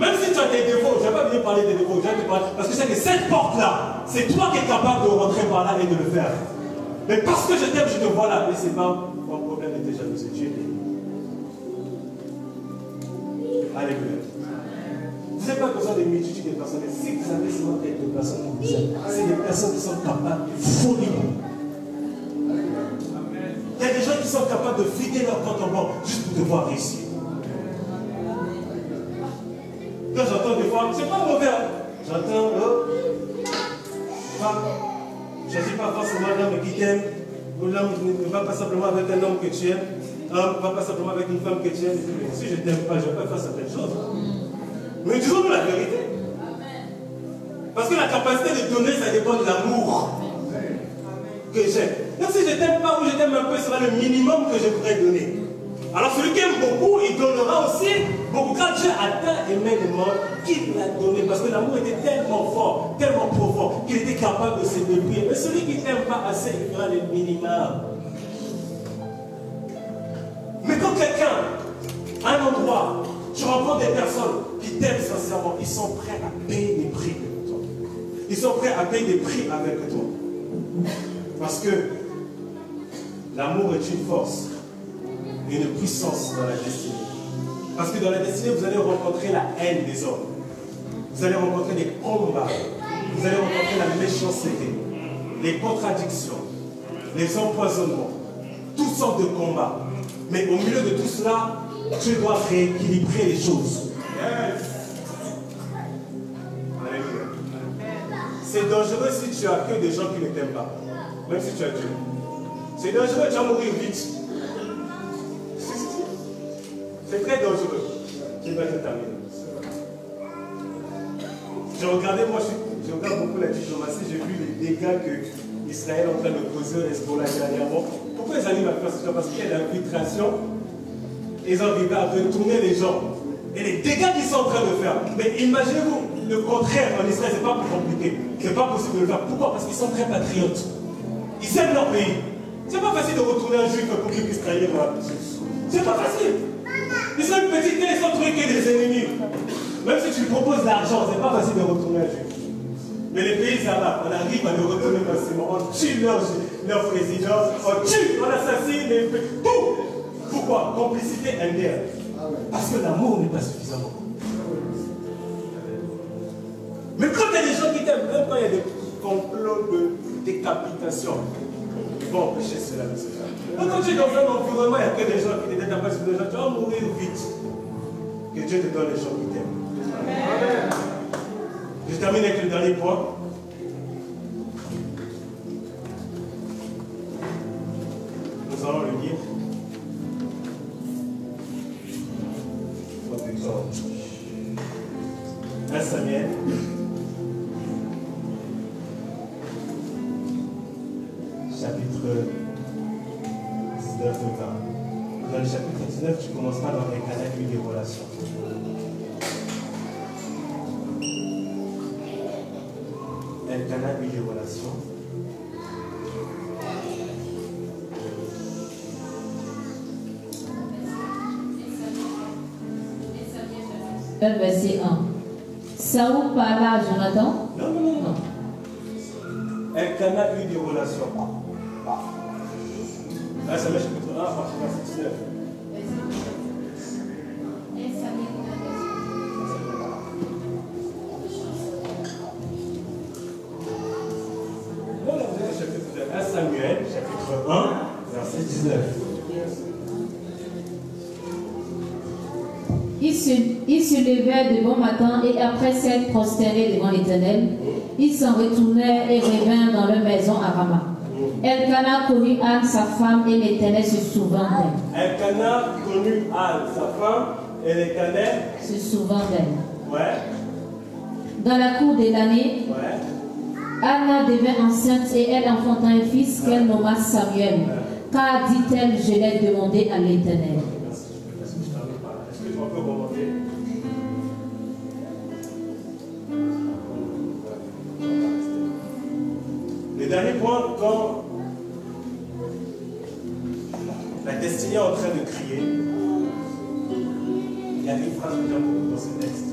Même si tu as des défauts, je ne vais pas venir parler des défauts, je vais te parler, parce que je sais que cette porte-là, c'est toi qui es capable de rentrer par là et de le faire. Mais parce que je t'aime, je te vois là, mais ce n'est pas mon problème de tes jalousies. Dieu est béni. Alléluia. Vous n'avez pas besoin de multitude de personnes, mais si vous avez seulement quelques personnes qui vous aiment, c'est des personnes qui sont capables de folie. Il y a des gens qui sont capables de vider leur compte en banque juste pour te voir réussir. Quand j'entends des fois, c'est pas mauvais. J'entends, je ne dis pas forcément l'homme qui t'aime, ou l'homme ne va pas simplement avec un homme que tu aimes, l'homme ne va pas simplement avec une femme que tu aimes. Si je ne t'aime pas, je ne vais pas faire certaines choses. Mais disons-nous la vérité. Parce que la capacité de donner, ça dépend de l'amour que j'ai. Donc si je ne t'aime pas ou je t'aime un peu, ce sera le minimum que je pourrais donner. Alors celui qui aime beaucoup, il donnera aussi beaucoup. Quand Dieu a tant aimé le monde, qu'il l'a donné. Parce que l'amour était tellement fort, tellement profond, qu'il était capable de se débrouiller. Mais celui qui ne t'aime pas assez, il fera le minimum. Mais quand quelqu'un, à un endroit, tu rencontres des personnes qui t'aiment sincèrement, ils sont prêts à payer des prix avec toi. Ils sont prêts à payer des prix avec toi. Parce que l'amour est une force, une puissance dans la destinée. Parce que dans la destinée, vous allez rencontrer la haine des hommes. Vous allez rencontrer des combats. Vous allez rencontrer la méchanceté, les contradictions, les empoisonnements, toutes sortes de combats. Mais au milieu de tout cela, tu dois rééquilibrer les choses. C'est dangereux si tu as que des gens qui ne t'aiment pas. Même si tu as Dieu. C'est dangereux, tu vas mourir vite. C'est très dangereux. Tu vas te terminer. J'ai regardé, moi je regarde beaucoup la diplomatie, j'ai vu les dégâts que Israël est en train de causer au Hezbollah dernièrement. Pourquoi ils arrivent à faire ça? Parce qu'il y a l'infiltration. Ils arrivent à retourner les gens. Et les dégâts qu'ils sont en train de faire. Mais imaginez-vous, le contraire en Israël, c'est pas plus compliqué. C'est pas possible de le faire. Pourquoi? Parce qu'ils sont très patriotes. Ils aiment leur pays. C'est pas facile de retourner un juif pour qu'il puisse trahir. C'est pas facile. Ils sont une petite île, ils sont truqués des ennemis. Même si tu lui proposes l'argent, c'est pas facile de retourner un juif. Mais les pays arabes, on arrive à le retourner facilement. On tue leur président, on tue, on assassine, tout. Pourquoi? Complicité interne. Parce que l'amour n'est pas suffisant. Mais quand il y a des gens qui t'aiment, même quand il y a des complots de décapitation, ils vont empêcher cela de se faire. Donc quand tu es dans un environnement, il n'y a que des gens qui te détapent sur des gens, tu vas mourir vite. Que Dieu te donne les gens qui t'aiment. Amen. Je termine avec le dernier point. Nous allons le lire. 1 Samuel. Chapitre 19 et 20. Dans le chapitre 19, tu commenceras dans Elkana, une des relations. Elkana, une des relations. Verset 1. Saoul parla à Jonathan. Non. Elkana eut des relations. Là, ça met chapitre 1 à partir de verset 19. Il se levait de bon matin et après s'être prosterné devant l'Éternel, ils s'en retournèrent et revinrent dans leur maison à Rama. Elkana connut Anne, sa femme, et l'Éternel se souvint d'elle. Elkana connut Anne, sa femme, et l'Éternel Se souvint d'elle. Ouais. Dans la cour de l'année, Ouais. Anna devint enceinte et elle enfanta un fils qu'elle nomma Samuel. Car, dit-elle, je l'ai demandé à l'Éternel. Merci. Est-ce que je termine par là? Est-ce que tu peux remonter? Le dernier point, quand la destinée est en train de crier, il y a une phrase que j'aime beaucoup dans ce texte.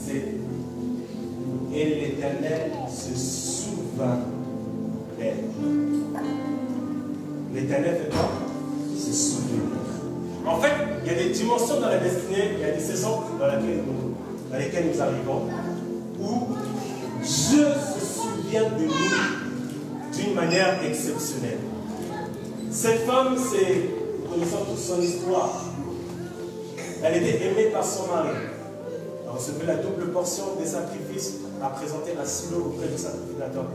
C'est « Et l'Éternel se souvint d'elle ». L'Éternel fait quoi? Se souvenir. En fait, il y a des dimensions dans la destinée, il y a des saisons dans lesquelles nous arrivons, où Dieu se souvient de nous d'une manière exceptionnelle. Cette femme, nous connaissons tous son histoire. Elle était aimée par son mari. Elle recevait la double portion des sacrifices à présenter à Silo auprès du sacrificateur.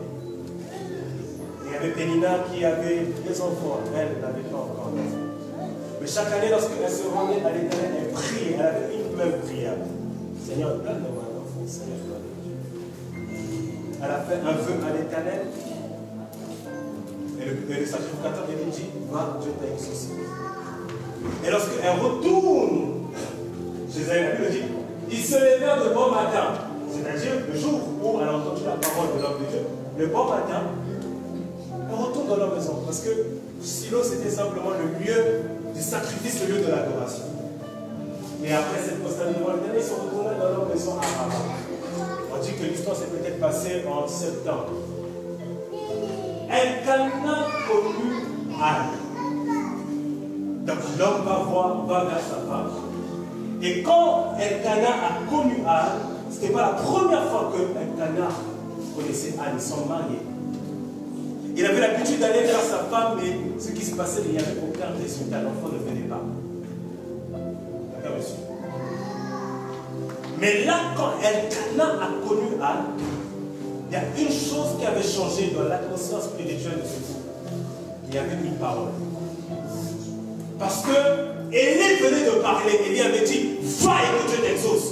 Il y avait Pénina qui avait des enfants, elle n'avait pas encore d'enfants. Mais chaque année, lorsqu'elle se rendait à l'Éternel, elle priait, elle avait une même prière. Seigneur, donne-moi un enfant, Seigneur, donne-moi. Elle a fait un vœu à l'Éternel. Et le sacrificateur lui dit, va, Dieu t'a exaucé. Et lorsqu'elle retourne chez elle, elle lui dit, il se levait de bon matin. C'est-à-dire le jour où elle a entendu la parole de l'homme de Dieu. Le bon matin, elle retourne dans leur maison. Parce que Silo, c'était simplement le lieu du sacrifice, le lieu de l'adoration. Et après cette constante devant l'Éternel, ils sont retournés dans leur maison à Rama. On dit que l'histoire s'est peut-être passée en septembre. Elkana connut Anne. Donc l'homme va vers sa femme. Et quand Elkana a connu Anne, ce n'était pas la première fois que Elkana connaissait Anne, ils sont mariés. Il avait l'habitude d'aller vers sa femme, mais ce qui se passait, il n'y avait aucun résultat. L'enfant ne venait pas. D'accord, monsieur? Mais là, quand Elkana a connu Anne, il y a une chose qui avait changé dans l'atmosphère spirituelle de ce couple. Il y avait une parole. Parce que Élie venait de parler, Élie avait dit, va et que Dieu t'exauce.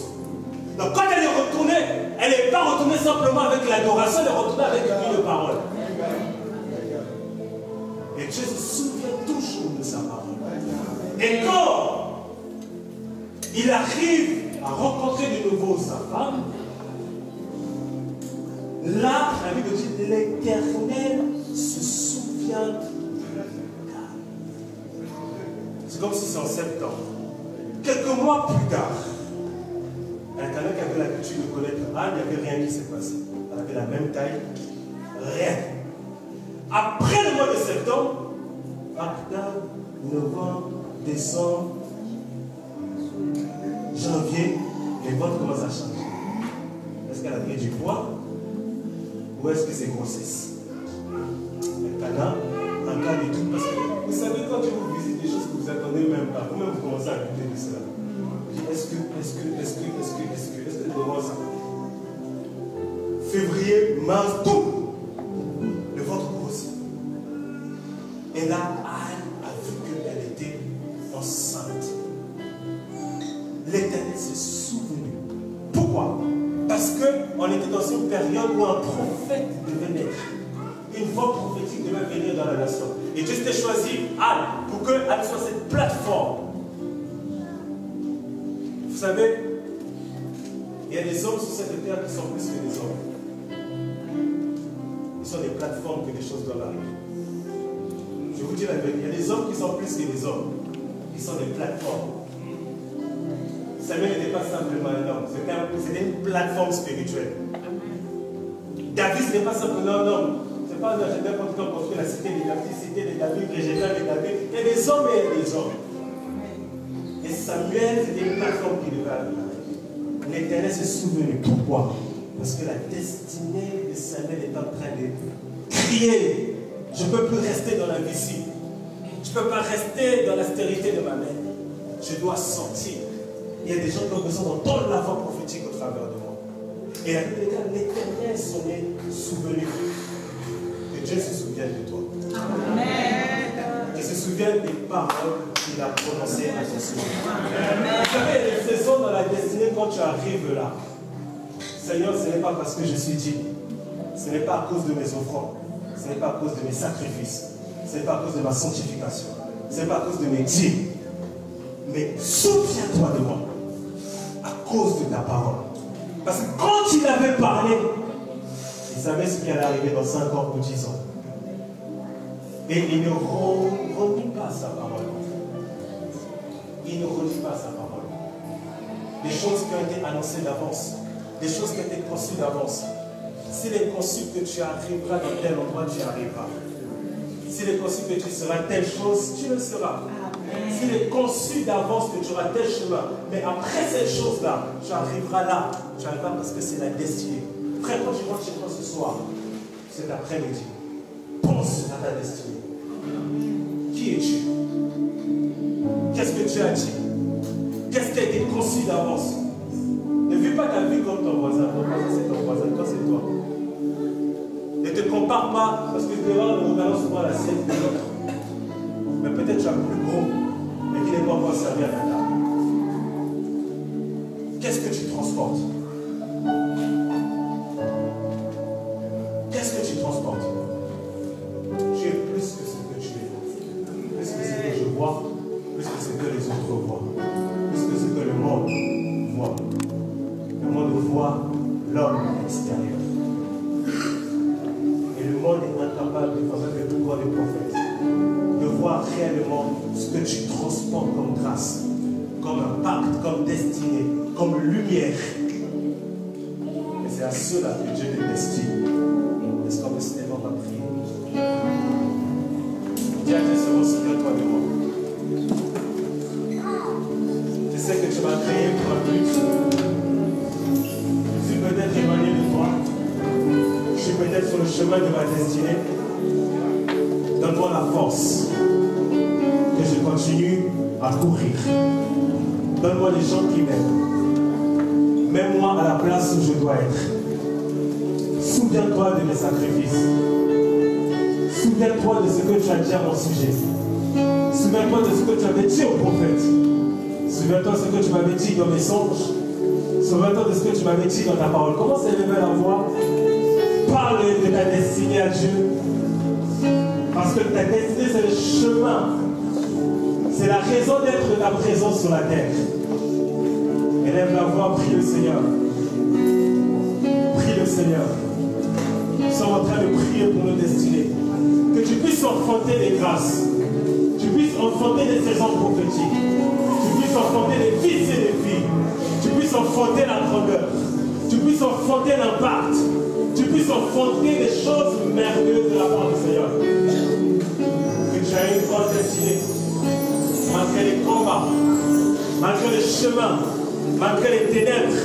Donc quand elle est retournée, elle n'est pas retournée simplement avec l'adoration, elle est retournée avec une parole. Et Dieu se souvient toujours de sa parole. Et quand il arrive à rencontrer de nouveau sa femme, là, la Bible dit, l'Éternel se souvient d'Anne. C'est comme si c'est en septembre. Quelques mois plus tard, Elkana qui avait l'habitude de connaître Anne, il n'y avait rien qui s'est passé. Elle avait la même taille, rien. Après le mois de septembre, octobre, novembre, décembre, janvier, les ventres commencent à changer. Est-ce qu'elle a pris du poids? Ou est-ce que c'est grossesse? Elkana, en cas de doute, parce que vous savez, quand vous visitez des choses que vous attendez même pas, vous-même vous commencez à douter de cela. Est-ce que comment ça? Février, mars, tout, le ventre grossit. Et là, Anne a vu qu'elle était enceinte. L'Éternel s'est souvenu. Pourquoi? Parce qu'on était dans une période où un prophète devait naître. Une voix prophétique devait venir dans la nation. Et Dieu s'était choisi Anne pour qu'elle soit cette plateforme. Vous savez, il y a des hommes sur cette terre qui sont plus que des hommes. Ils sont des plateformes que des choses doivent arriver. Je vous dis la vérité, il y a des hommes qui sont plus que des hommes. Ils sont des plateformes. Samuel n'était pas simplement un homme, c'était une plateforme spirituelle. David, ce n'est pas simplement un homme. Ce n'est pas un ingénieur quand on construit la cité de David, Régétal de David. Il y a des hommes et il y a des hommes. Et Samuel, c'était une plateforme qui devait arriver. L'Éternel s'est souvenu. Pourquoi? Parce que la destinée de Samuel est en train de crier. Je ne peux plus rester dans l'invisible. Je ne peux pas rester dans la stérilité de ma mère. Je dois sortir. Il y a des gens qui ont besoin d'entendre la voix prophétique au travers de moi. Et à l'Éternel s'en est souvenu. Que Dieu se souvienne de toi. Amen. Qu'il se souvienne des paroles qu'il a prononcées à son sujet. Vous savez, il y a des saisons dans la destinée quand tu arrives là. Seigneur, ce n'est pas parce que je suis digne. Ce n'est pas à cause de mes offrandes. Ce n'est pas à cause de mes sacrifices. Ce n'est pas à cause de ma sanctification. Ce n'est pas à cause de mes dîmes. Mais souviens-toi de moi. À cause de ta parole. Parce que quand il avait parlé, il savait ce qui allait arriver dans 5 ans ou 10 ans. Et il ne renie pas sa parole. Il ne renie pas sa parole. Des choses qui ont été annoncées d'avance. Des choses qui ont été conçues d'avance. S'il est conçu que tu arriveras dans tel endroit, tu y arriveras. S'il est conçu que tu seras telle chose, tu le seras. S'il est conçu d'avance que tu auras tel chemin, mais après cette chose-là, tu arriveras là. Tu arriveras parce que c'est la destinée. Frère, quand tu rentres chez toi ce soir, cet après-midi, pense à ta destinée. Qui es-tu? Qu'est-ce que tu as dit? Qu'est-ce qui a été conçu d'avance? Ne vis pas ta vie comme ton voisin. Ton voisin, c'est ton voisin. Toi, c'est toi. Ne te compare pas, parce que dehors, nous regardons souvent la scène de l'autre. Mais peut-être tu as plus gros, mais qui n'est pas encore servi à ta table. Qu'est-ce que tu transportes? Qu'est-ce que tu transportes? Tu es plus que ce que tu es. Plus que ce que je vois, plus que ce que les autres voient. Plus que ce que le monde voit. Le monde voit l'homme extérieur. Et le monde est incapable de faire le plus grand des prophètes. De voir réellement ce que tu transportes comme grâce, comme impact, comme destinée, comme lumière. Et c'est à ceux-là que Dieu te destine. Est-ce qu'on peut se lever, on va prier? Dis à Dieu, Seigneur, souviens-toi de moi. Je sais que tu m'as créé pour un but. Je suis peut-être éloigné de toi. Je suis peut-être sur le chemin de ma destinée. Donne-moi la force que je continue à courir. Donne-moi les gens qui m'aiment. Mets-moi à la place où je dois être. Souviens-toi de mes sacrifices. Souviens-toi de ce que tu as dit à mon sujet. Souviens-toi de ce que tu avais dit au prophète. Souviens-toi de ce que tu m'avais dit dans mes songes. Souviens-toi de ce que tu m'avais dit dans ta parole. Commence à élever la voix. Parle de ta destinée à Dieu. Parce que ta destinée, c'est le chemin. C'est la raison d'être de ta présence sur la terre. Élève la voix, prie le Seigneur. Prie le Seigneur. Nous sommes en train de prier pour nos destinées. Que tu puisses enfanter des grâces. Tu puisses enfanter des saisons prophétiques. Tu puisses enfanter des fils et des filles. Tu puisses enfanter la grandeur. Tu puisses enfanter l'impact. Tu puisses enfanter des choses merveilleuses de la part du Seigneur. Que tu as une grande destinée. Malgré les combats, malgré les chemins, malgré les ténèbres,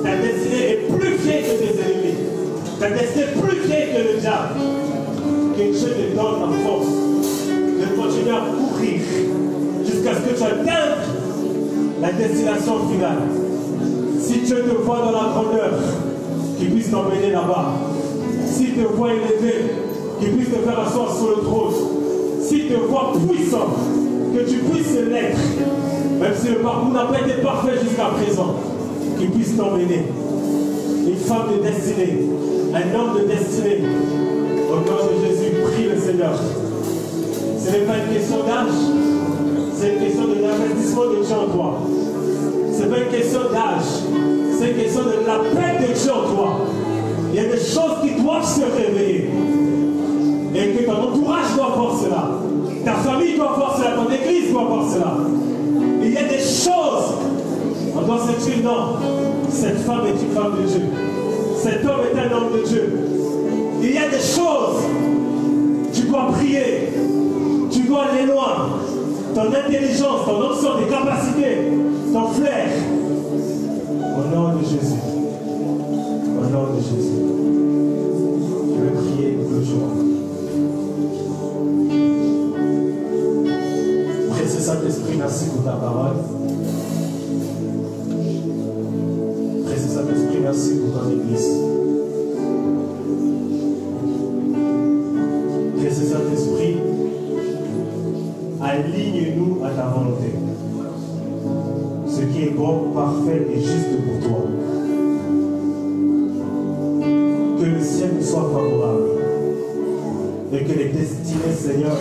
ta destinée est plus vieille que tes ennemis. Ta destinée est plus vieille que le diable. Que Dieu te donne la force de continuer à courir jusqu'à ce que tu atteignes la destination finale. Si Dieu te voit dans la grandeur, qu'il puisse t'emmener là-bas. S'il te voit élevé, qu'il puisse te faire asseoir sur le trône. S'il te voit puissant, que tu puisses l'être, même si le parcours n'a pas été parfait jusqu'à présent, qu'il puisse t'emmener. Une femme de destinée, un homme de destinée, au nom de Jésus, prie le Seigneur. Ce n'est pas une question d'âge, c'est une question de l'investissement de Dieu en toi. Ce n'est pas une question d'âge, c'est une question de l'appel de Dieu en toi. Il y a des choses qui doivent se réveiller. Et que ton entourage doit voir cela. Ta famille doit voir cela, ton église doit voir cela. Il y a des choses. On doit se dire non. Cette femme est une femme de Dieu. Cet homme est un homme de Dieu. Il y a des choses. Tu dois prier. Tu dois aller loin. Ton intelligence, ton option, tes capacités, ton flair. Au nom de Jésus. Au nom de Jésus. Je vais prier pour le jour. Précieux Saint-Esprit, merci pour ta parole. remercie pour ton Église. Que ce Saint-Esprit aligne-nous à ta volonté. Ce qui est bon, parfait et juste pour toi. Que le ciel nous soit favorable. Et que les destinées, Seigneur,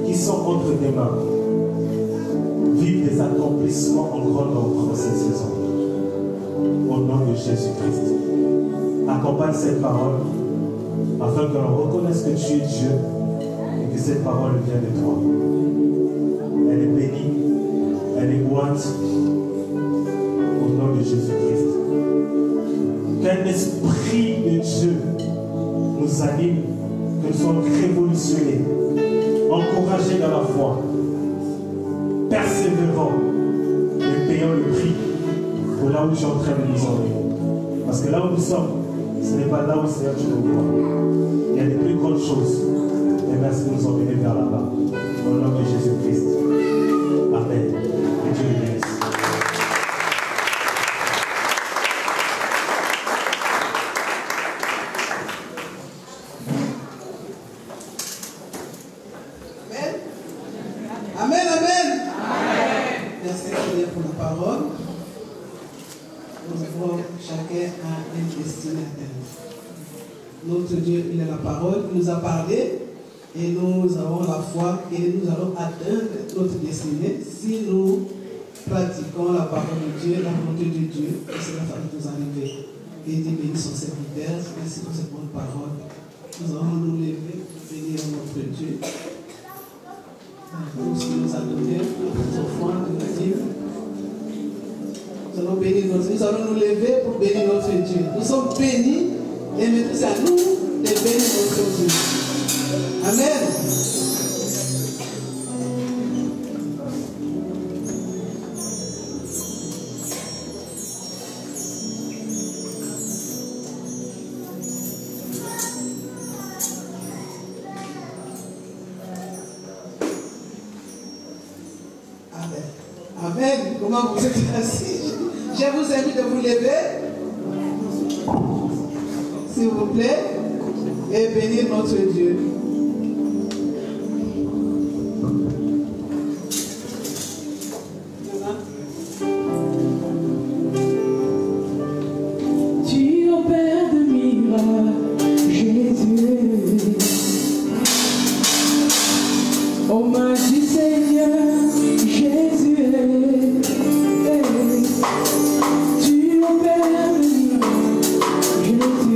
qui sont entre tes mains, vivent des accomplissements en grand nombre en cette saison. Au nom de Jésus-Christ. Accompagne cette parole afin que l'on reconnaisse que tu es Dieu et que cette parole vient de toi. Elle est bénie, elle est boite au nom de Jésus-Christ. Qu'un esprit de Dieu nous anime, que nous soyons révolutionnés, encouragés dans la foi, persévérants et payant le prix pour là où tu es en train de nous emmener. Parce que là où nous sommes, ce n'est pas là où Seigneur tu nous vois. Il y a des plus grandes choses. Et merci de nous emmener vers là-bas. Au nom de Jésus-Christ. Amen. Que Dieu le bénisse. Amen, amen. Merci Seigneur pour la parole. Nous avons chacun à une destinée à atteindre. Notre Dieu, il est la parole, il nous a parlé et nous avons la foi et nous allons atteindre notre destinée si nous pratiquons la parole de Dieu, la volonté de Dieu, et cela va nous arriver. Et Dieu bénisse son serviteur, merci pour cette bonne parole. Nous allons nous lever pour bénir notre Dieu. Nous nous a donné nos offrandes de Dieu. Nous allons bénir notre Dieu. Nous allons nous lever pour bénir notre Dieu. Nous sommes bénis et maintenant c'est à nous de bénir notre Dieu. Amen. Amen. Comment vous êtes assis? Je vous invite de vous lever, s'il vous plaît, et bénir notre Dieu. Tu opères de miracles, Jésus. Ô main du Seigneur, Jésus. Tu opères de miracles, Jésus.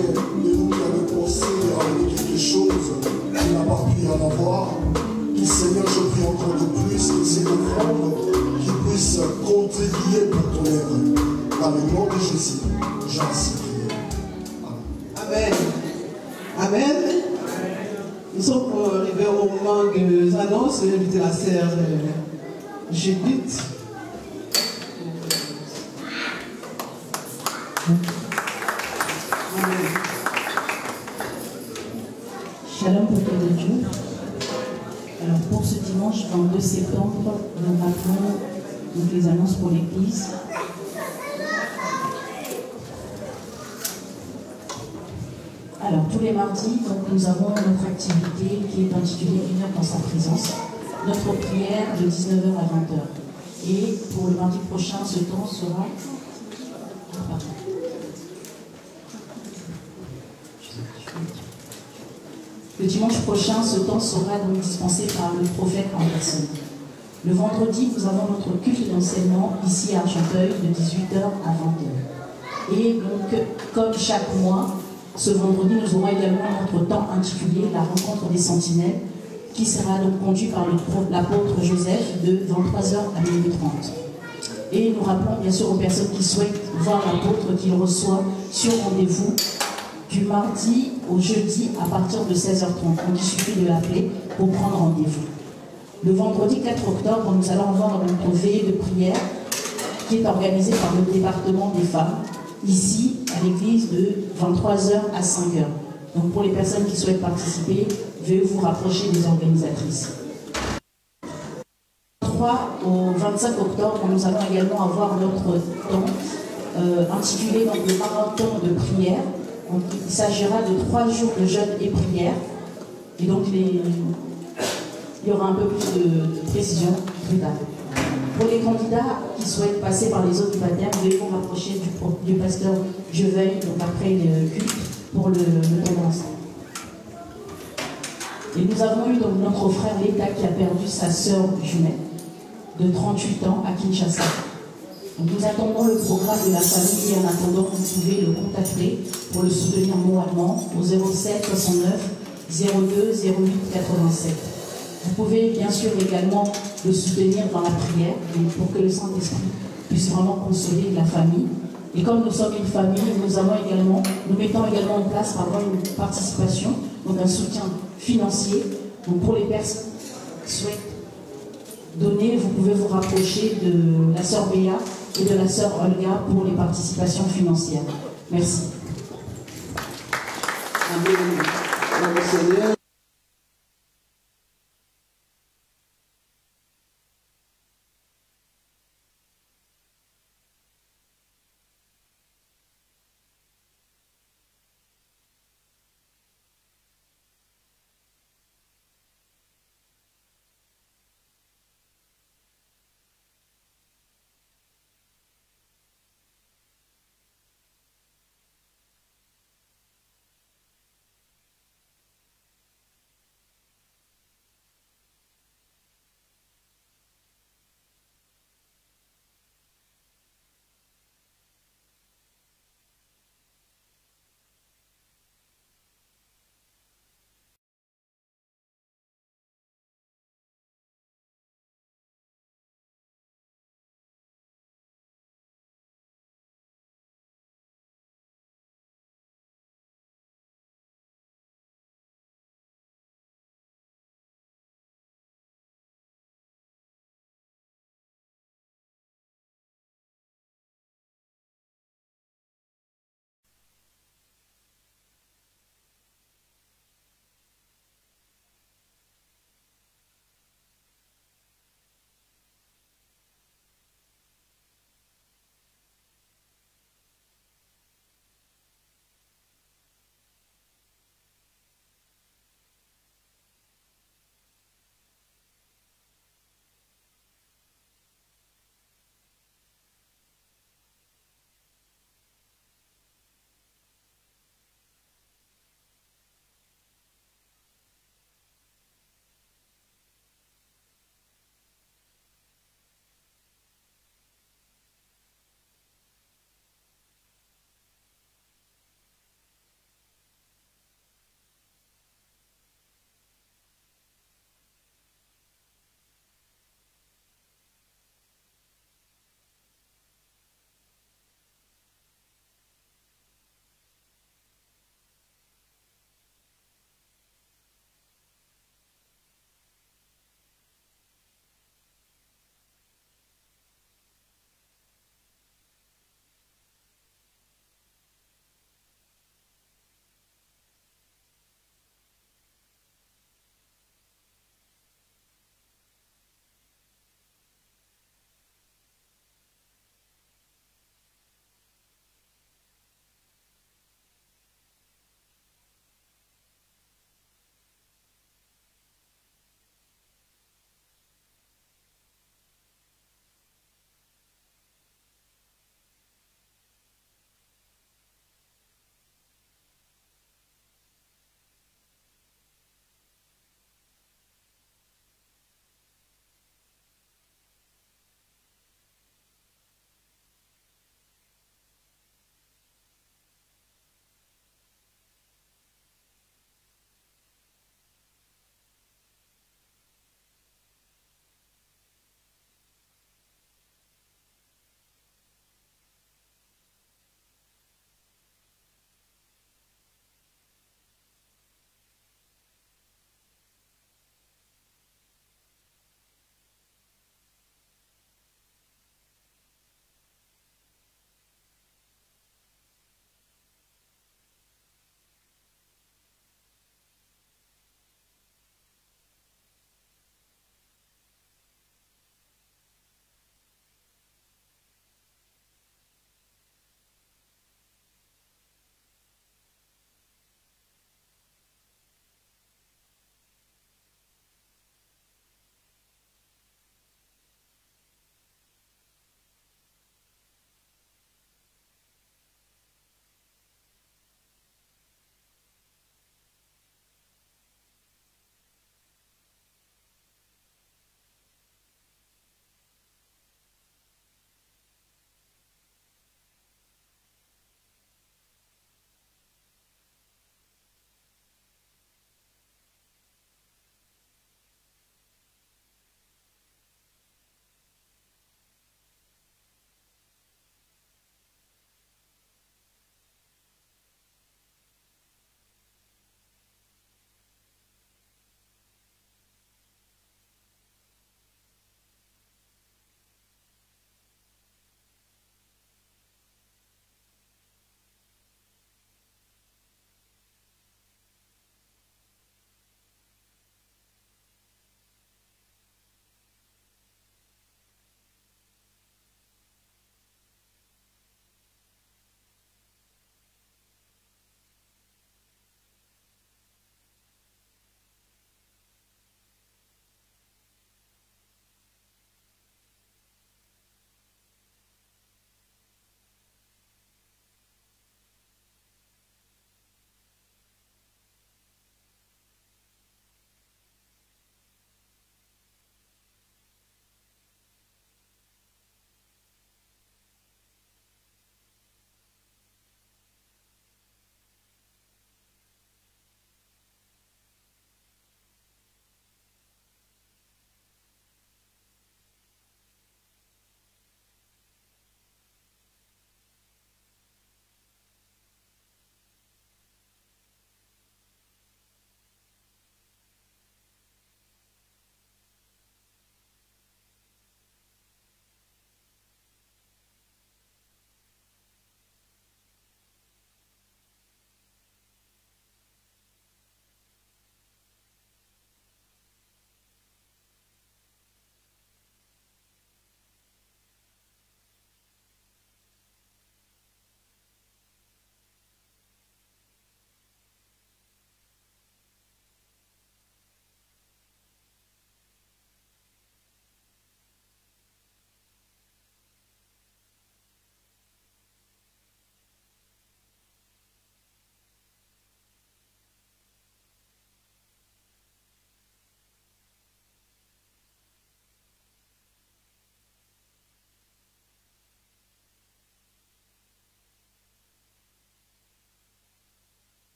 est de nous qui avait pensé à quelque chose qui n'a pas pu en avoir. Et Seigneur, je prie encore de plus que ces offrandes qui puissent contribuer pour ton œuvre. Dans le nom de Jésus, j'ai ainsi prié. Amen. Amen. Nous sommes arrivés au moment des annonces. Je vais inviter la sœur Judith. Amen. Shalom, peuple de Dieu. Alors pour ce dimanche 22 septembre, nous rappelons donc les annonces pour l'Église. Alors tous les mardis, donc, nous avons notre activité qui est intitulée Une heure dans sa présence. Notre prière de 19h à 20h. Et pour le mardi prochain, ce temps sera... Le dimanche prochain, ce temps sera donc dispensé par le prophète en personne. Le vendredi, nous avons notre culte d'enseignement ici à Argenteuil de 18h à 20h. Et donc, comme chaque mois, ce vendredi, nous aurons également notre temps intitulé La rencontre des sentinelles, qui sera donc conduit par l'apôtre Joseph de 23h à 12h30. Et nous rappelons bien sûr aux personnes qui souhaitent voir l'apôtre qu'il reçoit sur rendez-vous du mardi au jeudi à partir de 16h30. Donc il suffit de l'appeler pour prendre rendez-vous. Le vendredi 4 octobre, nous allons avoir notre veillée de prière qui est organisée par le département des femmes, ici à l'église de 23h à 5h. Donc pour les personnes qui souhaitent participer, veuillez vous rapprocher des organisatrices. Du 3 au 25 octobre, nous allons également avoir notre temps intitulé donc, le marathon de prière. Donc, il s'agira de 3 jours de jeûne et prière. Et donc il y aura un peu plus de précision plus tard. Pour les candidats qui souhaitent passer par les eaux du baptême, veuillez vous rapprocher du pasteur Jeveuil, donc après le culte, pour le temps de l'instant. Et nous avons eu donc notre frère Léta qui a perdu sa sœur jumelle de 38 ans à Kinshasa. Donc nous attendons le programme de la famille et en attendant, vous pouvez le contacter pour le soutenir moralement au 07 69 02 08 87. Vous pouvez bien sûr également le soutenir dans la prière pour que le Saint-Esprit puisse vraiment consoler la famille. Et comme nous sommes une famille, nous mettons également en place une participation, donc un soutien financier. Donc pour les personnes qui souhaitent donner, vous pouvez vous rapprocher de la sœur Béa et de la sœur Olga pour les participations financières. Merci. Amen.